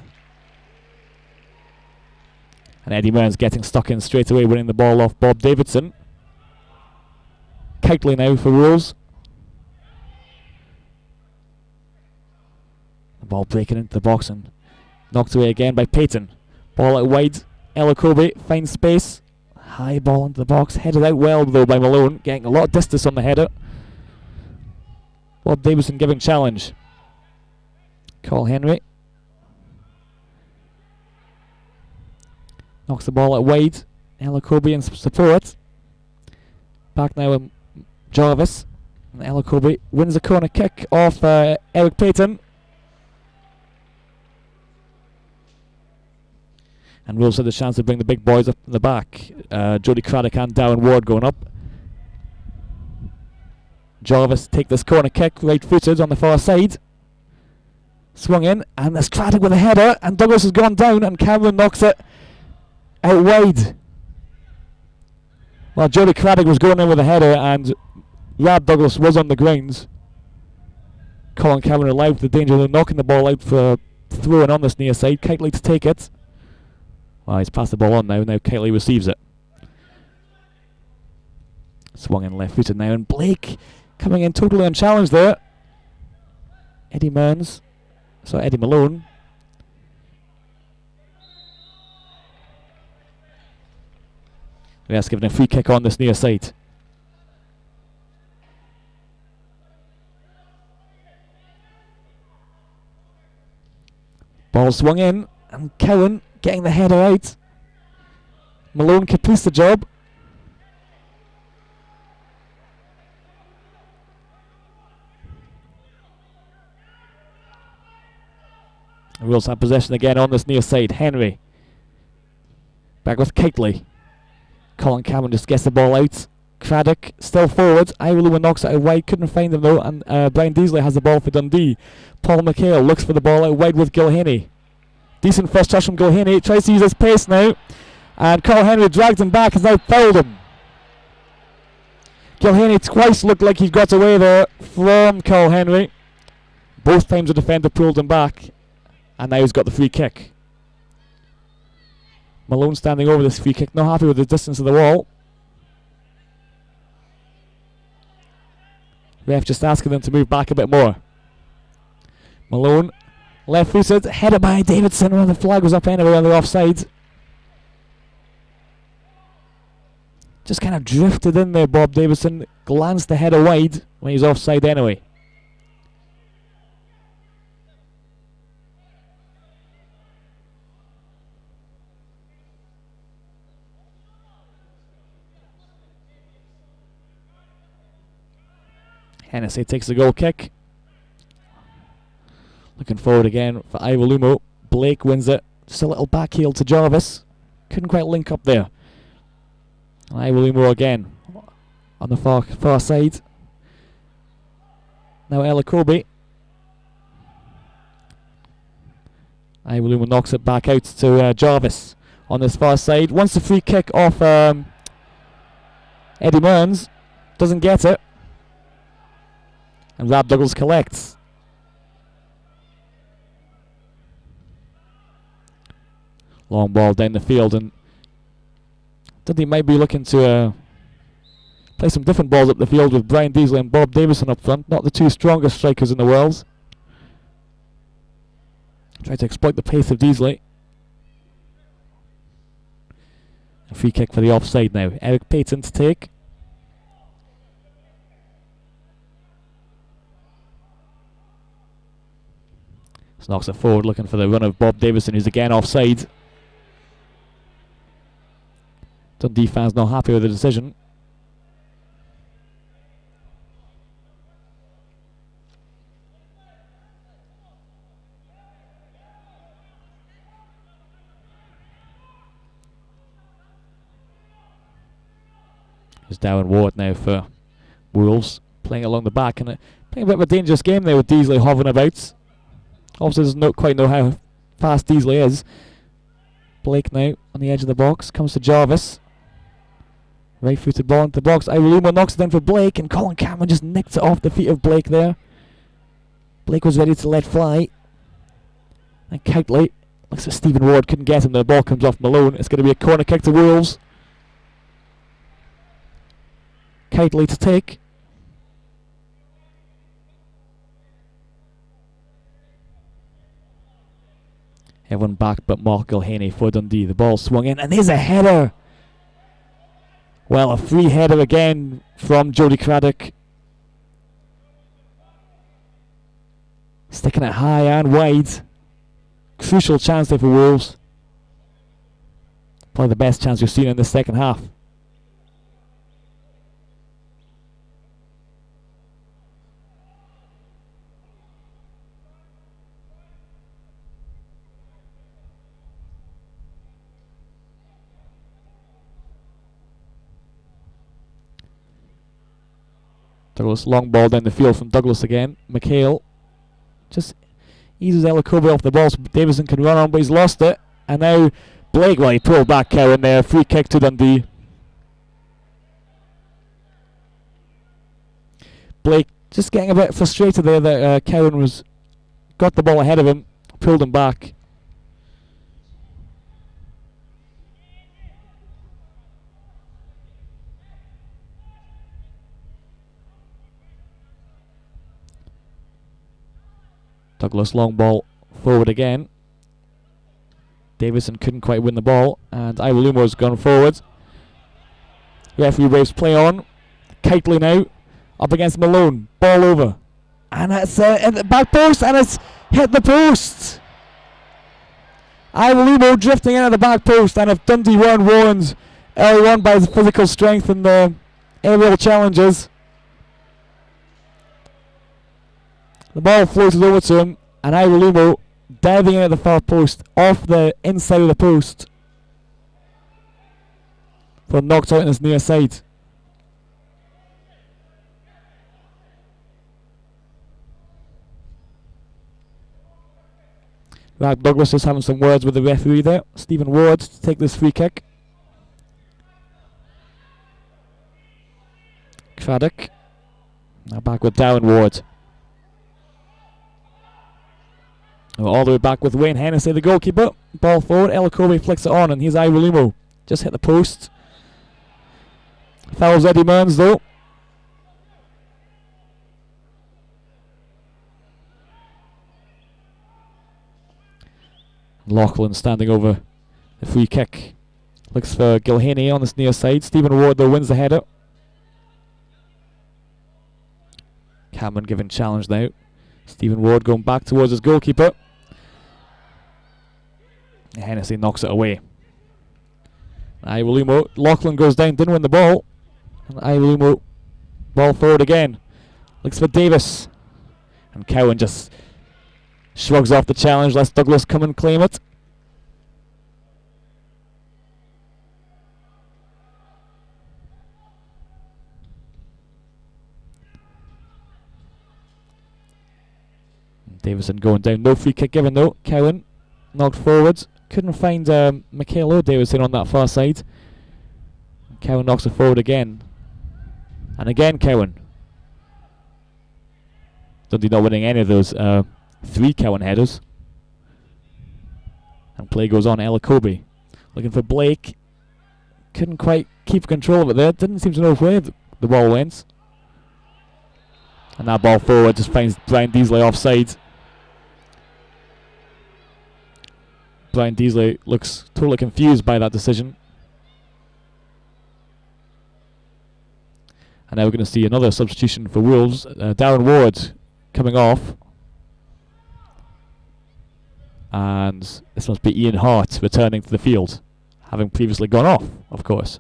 And Eddie Mearns getting stuck in straight away, winning the ball off Bob Davidson. Keightley now for Wolves. The ball breaking into the box and knocked away again by Payton. Ball out wide. Ella Kobe finds space. High ball into the box, headed out well though by Malone, getting a lot of distance on the header. Bob Davison giving challenge. Carl Henry knocks the ball out wide. Elacobi in support. Back now with Jarvis. And Elacobi wins a corner kick off Eric Payton. And Wolves had the chance to bring the big boys up in the back. Jody Craddock and Darren Ward going up. Jarvis take this corner kick, right-footed on the far side. Swung in, and there's Craddock with a header, and Douglas has gone down, and Cameron knocks it out wide. Well, Jody Craddock was going in with a header, and Rab Douglas was on the grounds. Colin Cameron allowed the danger of knocking the ball out for throwing on this near side. Kitely to take it. Well, he's passed the ball on now. Now Kitely receives it. Swung in left-footed now, and Blake coming in totally unchallenged there. Eddie Malone. Yes, giving a free kick on this near side. Ball swung in, and Cowan getting the header out. Malone completes the job. We also have possession again on this near side. Henry. Back with Kitely. Colin Cameron just gets the ball out. Craddock still forward. Ireland knocks it out wide. Couldn't find him though. And Brian Deasley has the ball for Dundee. Paul McHale looks for the ball out wide with Gilhaney. Decent first touch from Gilhaney. Tries to use his pace now. And Carl Henry dragged him back. Has now fouled him. Gilhaney twice looked like he got away there from Carl Henry. Both times the defender pulled him back. And now he's got the free kick. Malone standing over this free kick, not happy with the distance of the wall. Ref just asking them to move back a bit more. Malone, left-footed, headed by Davidson when the flag was up anyway on the offside. Just kind of drifted in there, Bob Davidson. Glanced the header wide when he's offside anyway. Hennessy takes the goal kick. Looking forward again for Iwalumo. Blake wins it. Just a little backheel to Jarvis. Couldn't quite link up there. Iwalumo again on the far side. Now Elacobi. Iwalumo knocks it back out to Jarvis on this far side. Wants the free kick off Eddie Mearns. Doesn't get it. And Rab Douglas collects. Long ball down the field, and Dundee might be looking to play some different balls up the field with Brian Deasley and Bob Davison up front. Not the two strongest strikers in the world. Try to exploit the pace of Deasley. A free kick for the offside now. Eric Payton to take. Knocks it forward, looking for the run of Bob Davison, who's again offside. Dundee fans not happy with the decision. There's Darren Ward now for Wolves, playing along the back, and playing a bit of a dangerous game there with Deasley hovering about. Obviously doesn't quite know how fast Deasley is. Blake now on the edge of the box. Comes to Jarvis. Right-footed ball into the box. Iwalumo knocks it down for Blake, and Colin Cameron just nicked it off the feet of Blake there. Blake was ready to let fly. And Kitely looks at Stephen Ward, couldn't get him. The ball comes off Malone. It's going to be a corner kick to Wolves. Kitely to take. Everyone back but Mark Gilhaney for Dundee. The ball swung in, and there's a header. Well, a free header again from Jody Craddock. Sticking it high and wide. Crucial chance there for Wolves. Probably the best chance we've seen in the second half. Douglas, long ball down the field from Douglas again. McHale just eases Elacobe off the ball so Davison can run on, but he's lost it. And now Blake, well, he pulled back Cowan there. Free kick to Dundee. Blake just getting a bit frustrated there that Cowan was got the ball ahead of him, pulled him back. Douglas, long ball forward again. Davison couldn't quite win the ball, and Iwalumo's gone forward. Referee waves play on. Kitely now, up against Malone. Ball over. And it's at the back post, and it's hit the post. Iwalumo drifting in at the back post, and if Dundee weren't warned early on by his physical strength and the aerial challenges, the ball floated over to him, and Iwalumo diving in at the far post, off the inside of the post, for knocked out on his near side. Rag Douglas just having some words with the referee there. Stephen Ward to take this free kick. Craddock. Now back with Darren Ward. All the way back with Wayne Hennessy, the goalkeeper. Ball forward. Elacobe flicks it on, and here's Iwalumo. Just hit the post. Fouls Eddie Mearns though. Lachlan standing over the free kick. Looks for Gilhaney on this near side. Stephen Ward though wins the header. Cameron giving challenge now. Stephen Ward going back towards his goalkeeper. Hennessy knocks it away. Iwalumo. Lachlan goes down, didn't win the ball. And Iwalumo, ball forward again. Looks for Davis. And Cowan just shrugs off the challenge, lets Douglas come and claim it. Davison going down, no free kick given though. Cowan knocked forwards. Couldn't find McHale or Davison on that far side. Cowan knocks it forward again. And again Cowan. Dundee not winning any of those three Cowan headers. And play goes on. Elacobe looking for Blake. Couldn't quite keep control of it there. Didn't seem to know where the ball went. And that ball forward just finds Brian Deasley offside. Brian Deasley looks totally confused by that decision. And now we're going to see another substitution for Wolves. Darren Ward coming off. And this must be Ian Hart returning to the field, having previously gone off, of course.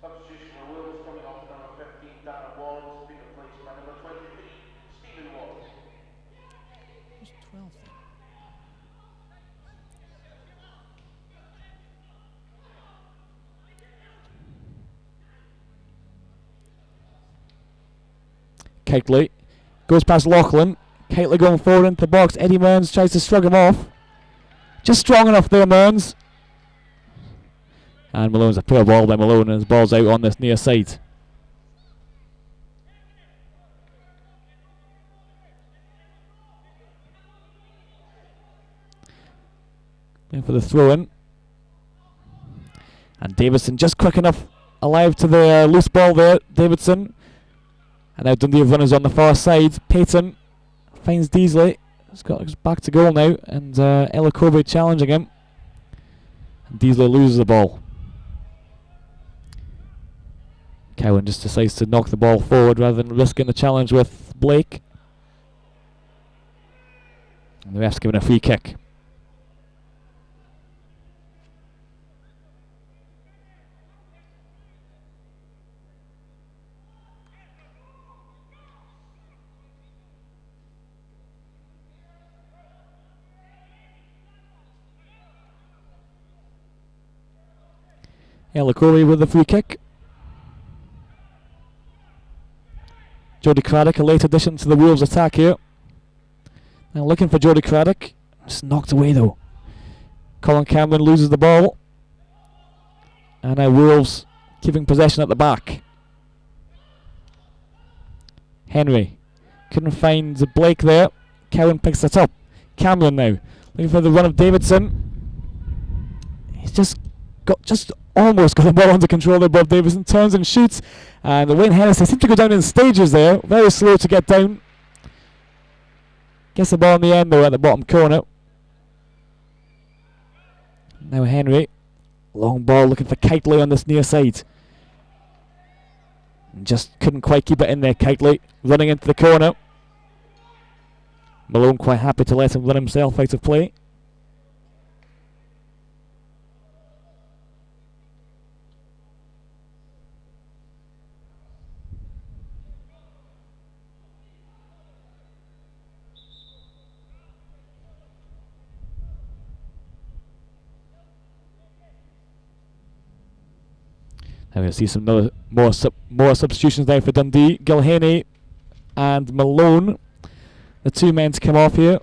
Substitution for Wolves coming off to number 15, Darren Ward, being replaced by number 23, Stephen Ward. Who's 12 then? Kitely goes past Lachlan. Kitely going forward into the box. Eddie Mearns tries to shrug him off. Just strong enough there, Mearns. And Malone's a poor ball by Malone, and his ball's out on this near side. In for the throw in. And Davison just quick enough alive to the loose ball there. Davidson. And now Dundee have runners on the far side. Payton Finds Deasley. He's got his back to goal now, and Elakobe challenging him. And Deasley loses the ball. Cowan just decides to knock the ball forward rather than risking the challenge with Blake. And the ref's given a free kick. Elakobe with the free kick. Jody Craddock, a late addition to the Wolves attack here. Now looking for Jody Craddock. Just knocked away though. Colin Cameron loses the ball. And now Wolves keeping possession at the back. Henry couldn't find Blake there. Cowan picks it up. Cameron now looking for the run of Davidson. He's just almost got the ball under control there. Bob Davison turns and shoots, and Wayne Hennessy seemed to go down in stages there. Very slow to get down. Gets the ball in the end though at the bottom corner. Now Henry, long ball looking for Kitely on this near side. And just couldn't quite keep it in there. Kitely running into the corner. Malone quite happy to let him run himself out of play. Now we'll see some more substitutions there for Dundee. Gilhaney and Malone, the two men to come off here.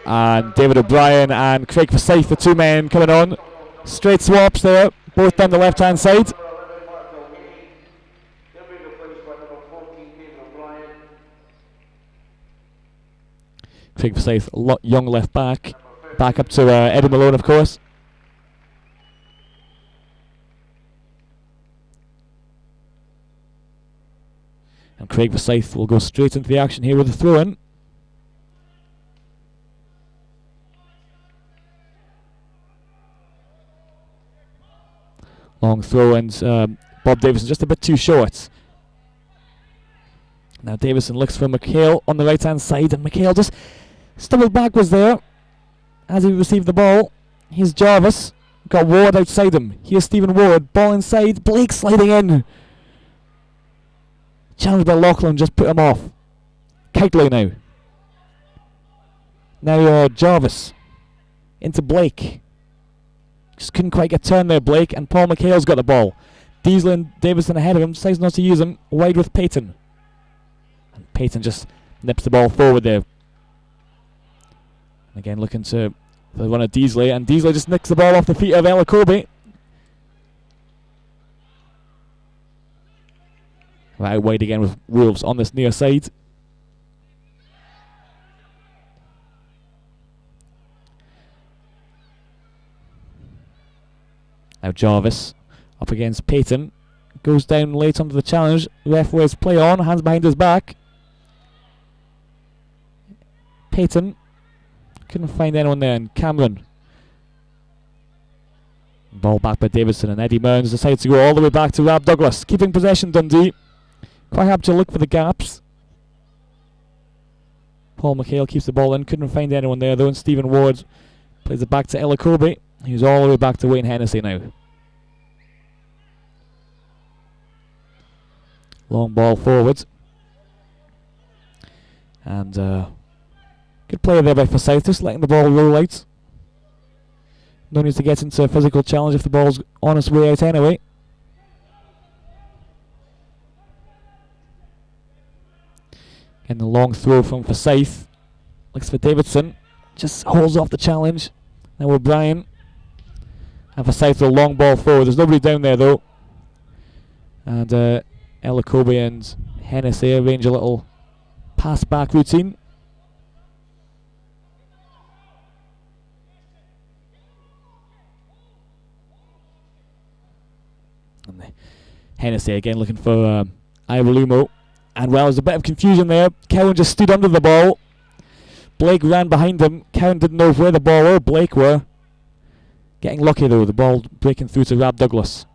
And David O'Brien and Craig Forsyth, the two men coming on. Straight swaps there, both down the left hand side. Craig Forsyth, young left back. Back up to Eddie Malone, of course. And Craig Forsyth will go straight into the action here with a throw-in. Long throw, and Bob Davison just a bit too short. Now Davison looks for McHale on the right-hand side, and McHale just stumbled backwards there as he received the ball. Here's Jarvis. Got Ward outside him. Here's Stephen Ward. Ball inside. Blake sliding in. Challenged by Loughlin. Just put him off. Kitely now. Now Jarvis. Into Blake. Just couldn't quite get turned there, Blake. And Paul McHale's got the ball. Deasley and Davison ahead of him. Decides not to use him. Wide with Payton. And Payton just nips the ball forward there. Again, looking to the run of Deasley, and Deasley just nicks the ball off the feet of Elakobe. Right wide again with Wolves on this near side. Now Jarvis up against Payton. Goes down late onto the challenge. Ref waves play on, hands behind his back. Payton couldn't find anyone there, and Cameron. Ball back by Davidson, and Eddie Mearns decides to go all the way back to Rab Douglas. Keeping possession, Dundee. Quite happy to look for the gaps. Paul McHale keeps the ball in, couldn't find anyone there though, and Stephen Ward plays it back to Elakobe. He's all the way back to Wayne Hennessy now. Long ball forward. And good play there by Forsyth, just letting the ball roll out. No need to get into a physical challenge if the ball's on its way out anyway. And the long throw from Forsyth. Looks for Davidson. Just holds off the challenge. Now O'Brien. And Forsyth with a long ball forward. There's nobody down there though. And Elakobe and Hennessy arrange a little pass back routine. And Hennessy again looking for Iwalumo. And well, there's a bit of confusion there. Cowan just stood under the ball. Blake ran behind him. Cowan didn't know where the ball or Blake were. Getting lucky though, the ball breaking through to Rab Douglas.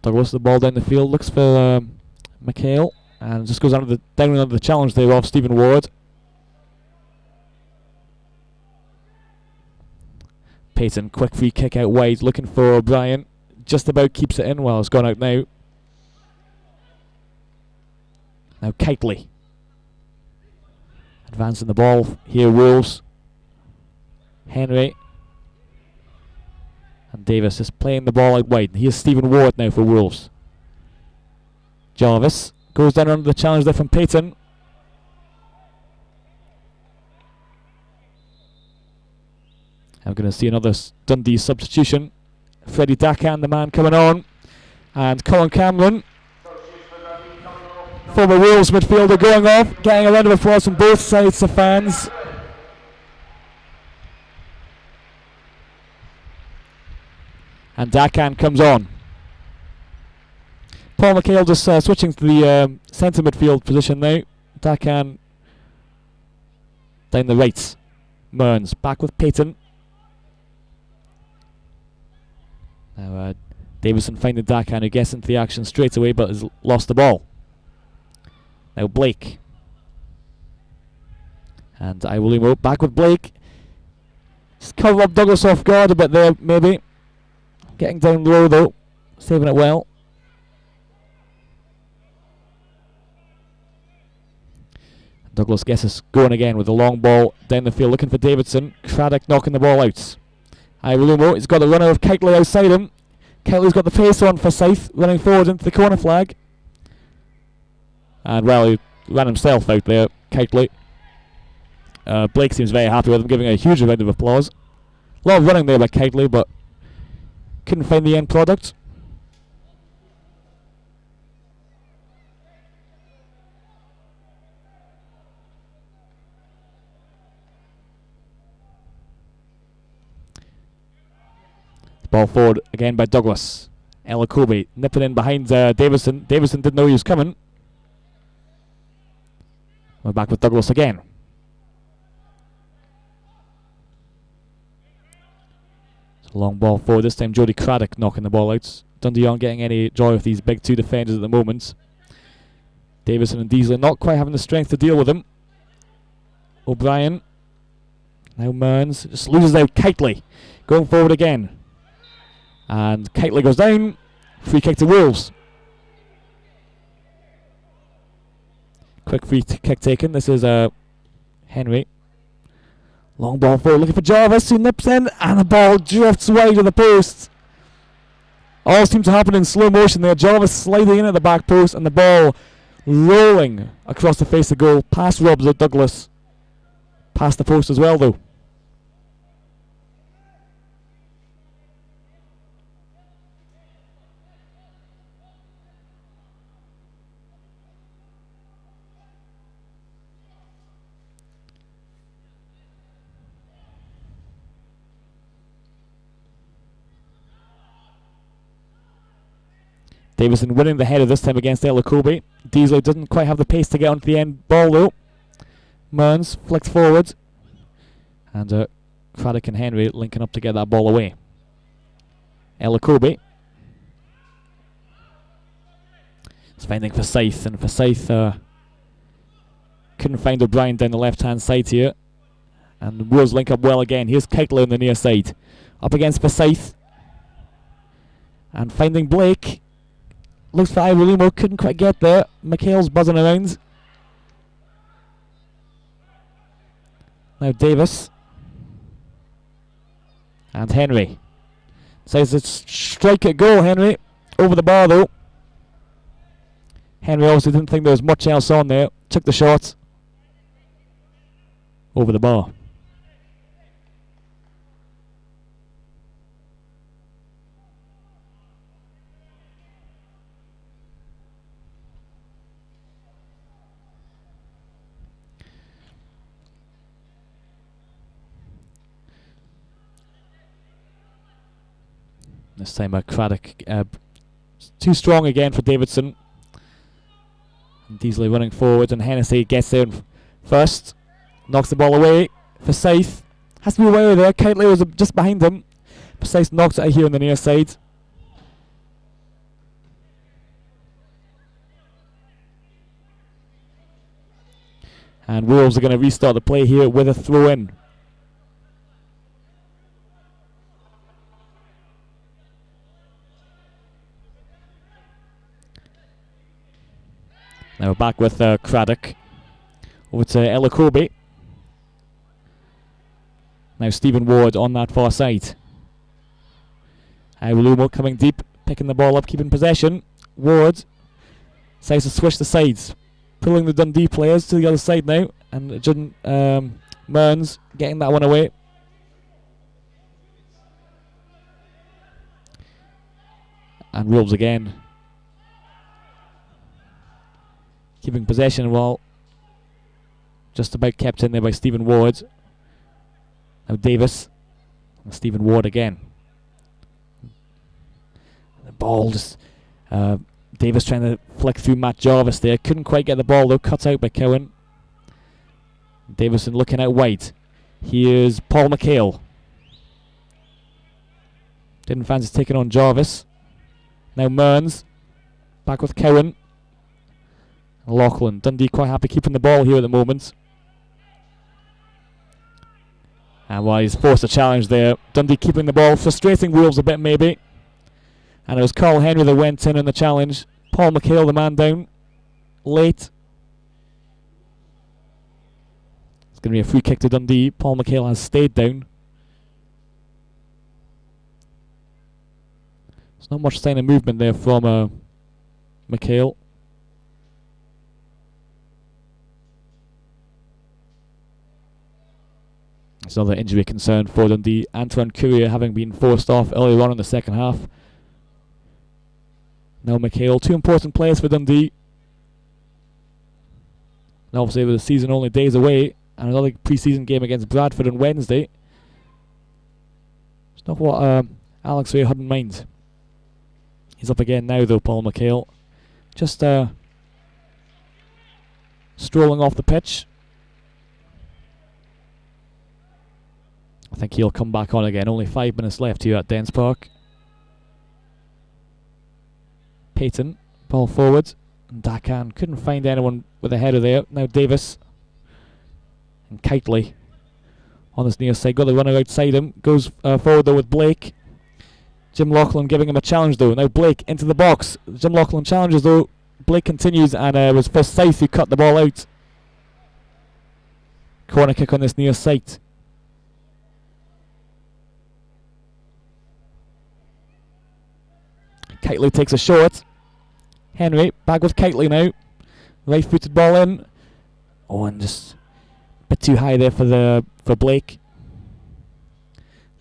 Douglas the ball down the field, looks for McHale, and just goes down under the challenge there of Stephen Ward. Payton, quick free kick out wide, looking for O'Brien. Just about keeps it in. Well, it's gone out now. Now Kitely. Advancing the ball here, Wolves. Henry. And Davis is playing the ball out wide. Here's Stephen Ward now for Wolves. Jarvis goes down under the challenge there from Payton. I'm going to see another Dundee substitution. Freddie Dakan, the man coming on. And Colin Cameron, former Wolves midfielder, going off. Getting a round of applause from both sides of fans. And Dakan comes on. Paul McHale just switching to the centre midfield position now. Dakan down the right. Mearns back with Payton. Now Davison finding Dakan, who gets into the action straight away but has lost the ball. Now Blake. And Iwalumo back with Blake. Just cover up Douglas off guard a bit there maybe. Getting down low though, saving it well. Douglas gets us going again with a long ball down the field, looking for Davidson. Craddock knocking the ball out. Iwalumo, he's got the runner of Kitely outside him. Kitely's got the pace on for Scythe, running forward into the corner flag. And well, he ran himself out there, Kitely. Blake seems very happy with him, giving a huge round of applause. A lot of running there by Kitely, but couldn't find the end product. Ball forward again by Douglas. Elakobe nipping in behind Davison. Davison didn't know he was coming. We're back with Douglas again. Long ball forward, this time Jody Craddock knocking the ball out. Dundee aren't getting any joy with these big two defenders at the moment. Davison and Diesel not quite having the strength to deal with him. O'Brien. Now Mearns just loses out. Kitely going forward again. And Kitely goes down. Free kick to Wolves. Quick free kick taken. This is Henry. Long ball forward, looking for Jarvis, who nips in, and the ball drifts wide of the post. All seems to happen in slow motion there. Jarvis sliding in at the back post, and the ball rolling across the face of goal, past Robs Douglas. Past the post as well, though. Davison winning the header this time against Elakobe. Diesel doesn't quite have the pace to get onto the end ball though. Mearns flicked forward. And Craddock and Henry linking up to get that ball away. Elakobe. It's finding Forsyth, and Forsyth couldn't find O'Brien down the left hand side here. And Wolves link up well again. Here's Kitely on the near side. Up against Forsyth. And finding Blake. Looks for Iwalumo, couldn't quite get there. McHale's buzzing around. Now Davis. And Henry. Says it's strike at goal, Henry. Over the bar though. Henry obviously didn't think there was much else on there. Took the shot. Over the bar. This time Craddock too strong again for Davidson. And Deasley running forward, and Hennessy gets there first. Knocks the ball away. Forsyth has to be aware there. Kitely was just behind him. Forsyth knocks it out here on the near side. And Wolves are going to restart the play here with a throw in. Now we're back with Craddock. Over to Elakobe. Now Stephen Ward on that far side. Iwalumo coming deep, picking the ball up, keeping possession. Ward decides to switch the sides, pulling the Dundee players to the other side now, and Mearns getting that one away. And Wolves again keeping possession while just about kept in there by Stephen Ward. Now Davis and Stephen Ward again. The ball just Davis trying to flick through Matt Jarvis there. Couldn't quite get the ball though, cut out by Cowan. Davison looking out wide. Here's Paul McHale. Didn't fancy taking on Jarvis. Now Mearns back with Cowan. Loughlin. Dundee quite happy keeping the ball here at the moment. And while he's forced a challenge there, Dundee keeping the ball, frustrating Wolves a bit maybe. And it was Carl Henry that went in on the challenge. Paul McHale, the man down, late. It's going to be a free kick to Dundee. Paul McHale has stayed down. There's not much sign of movement there from McHale. There's another injury concern for Dundee. Antoine Courier having been forced off earlier on in the second half. Now McHale, two important players for Dundee. And obviously with the season only days away, and another pre-season game against Bradford on Wednesday. It's not what Alex Ray had in mind. He's up again now though, Paul McHale. Just strolling off the pitch. I think he'll come back on again. Only 5 minutes left here at Dens Park. Payton, ball forward. And Dakan couldn't find anyone with a header there. Now Davis. And Kitely on this near side. Got the runner outside him. Goes forward though with Blake. Jim Loughlin giving him a challenge though. Now Blake into the box. Jim Loughlin challenges though. Blake continues, and it was Forsyth who cut the ball out. Corner kick on this near side. Kitely takes a shot. Henry back with Kitely now. Right footed ball in. Oh, and just a bit too high there for Blake.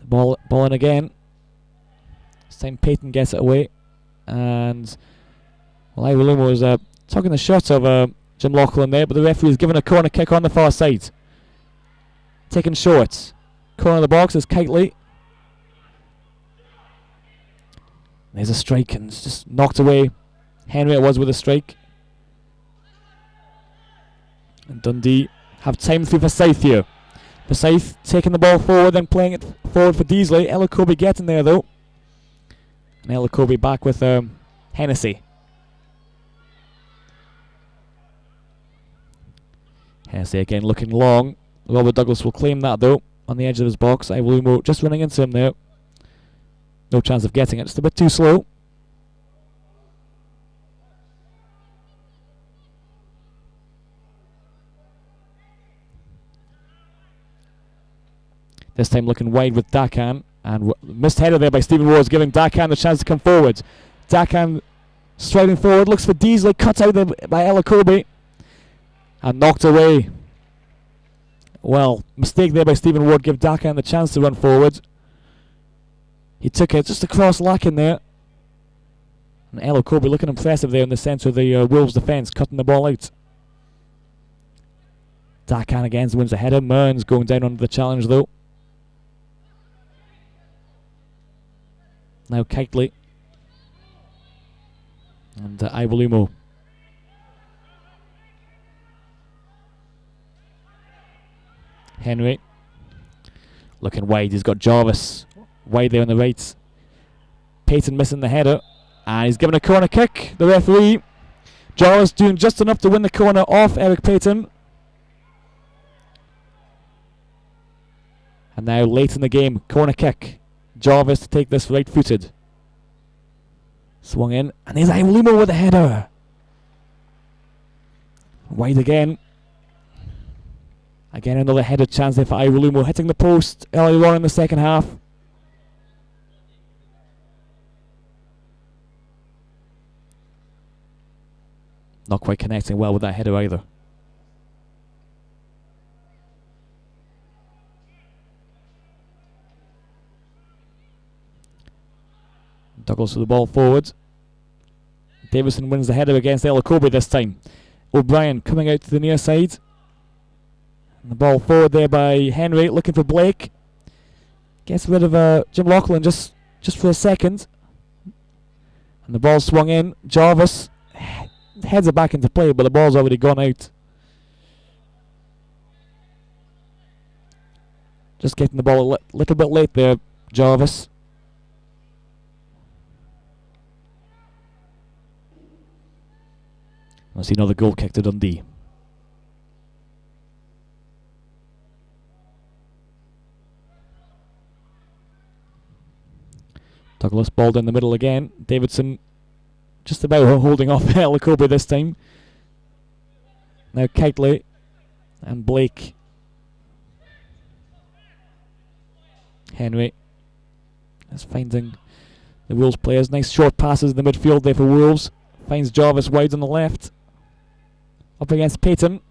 The ball in again. This time Payton gets it away. And well, Iwalumo was taking the shot of Jim Loughlin there, but the referee is giving a corner kick on the far side. Taking short. Corner of the box is Kitely. There's a strike and it's just knocked away. Henry it was with a strike. And Dundee have time through Forsyth here. Forsyth taking the ball forward, then playing it forward for Deasley. Elakobe getting there though. And Elakobe back with Hennessy. Hennessy again looking long. Robert Douglas will claim that though. On the edge of his box. Iwalumo just running into him there. No chance of getting it, just a bit too slow. This time looking wide with Dakan, and missed header there by Stephen Ward, giving Dakan the chance to come forward. Dakan striding forward, looks for Deasley, cut out by Elakobe, and knocked away. Well, mistake there by Stephen Ward, give Dakan the chance to run forward. He took it just across Lacken there. And Elakobe looking impressive there in the centre of the Wolves defence, cutting the ball out. Dakan again wins the header. Mearns going down under the challenge though. Now Kitely. And Iwalumo. Henry. Looking wide. He's got Jarvis wide there on the right. Payton missing the header. And he's given a corner kick. The referee. Jarvis doing just enough to win the corner off Eric Payton. And now late in the game, corner kick. Jarvis to take this right-footed. Swung in, and here's Iwalumo with a header. Wide again. Again, another header chance there for Iwalumo, hitting the post earlier on in the second half. Not quite connecting well with that header either. Douglas with the ball forward. Davison wins the header against Elokobi this time. O'Brien coming out to the near side. And the ball forward there by Henry, looking for Blake. Gets rid of Jim Loughlin just for a second. And the ball swung in. Jarvis heads it back into play, but the ball's already gone out. Just getting the ball a little bit late there, Jarvis. I see another goal kick to Dundee. Douglas ball down the middle again. Davidson just about holding off Elokobi this time. Now Kitely and Blake. Henry is finding the Wolves players. Nice short passes in the midfield there for Wolves. Finds Jarvis wide on the left. Up against Payton.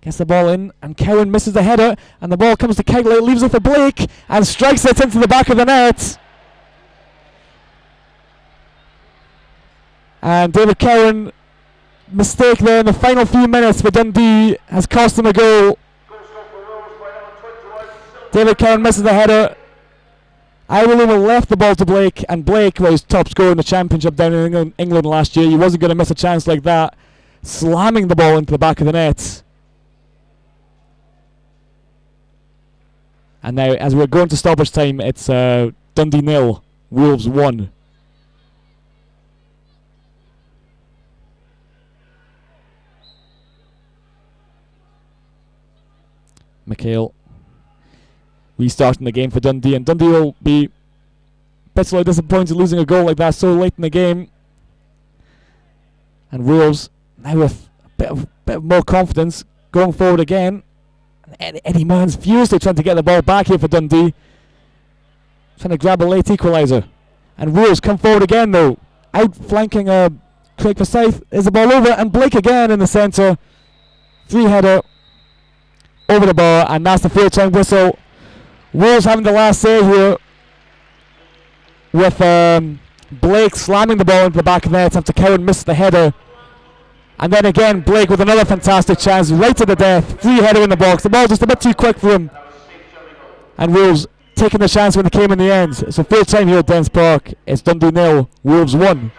Gets the ball in, and Cowan misses the header, and the ball comes to Kitely, leaves it for Blake, and strikes it into the back of the net. And David Cowan, mistake there in the final few minutes for Dundee, has cost him a goal. David Cowan misses the header. Iwalumo left the ball to Blake, and Blake was top scorer in the championship down in England last year. He wasn't going to miss a chance like that, slamming the ball into the back of the net. And now, as we're going to stoppage time, it's Dundee 0, Wolves 1. McHale restarting the game for Dundee, and Dundee will be bitterly disappointed losing a goal like that so late in the game. And Wolves now with a bit more confidence going forward again. And Eddie Mann's furiously trying to get the ball back here for Dundee, trying to grab a late equaliser. And Wolves come forward again though, outflanking Craig Forsyth. Is the ball over, and Blake again in the centre, free header over the bar, and that's the full time whistle. Wolves having the last say here, with Blake slamming the ball into the back of the net after Cowan missed the header. And then again Blake with another fantastic chance, right to the death, free header in the box. The ball just a bit too quick for him, and Wolves taking the chance when it came in the end. So full time here at Dens Park. It's Dundee 0, Wolves 1.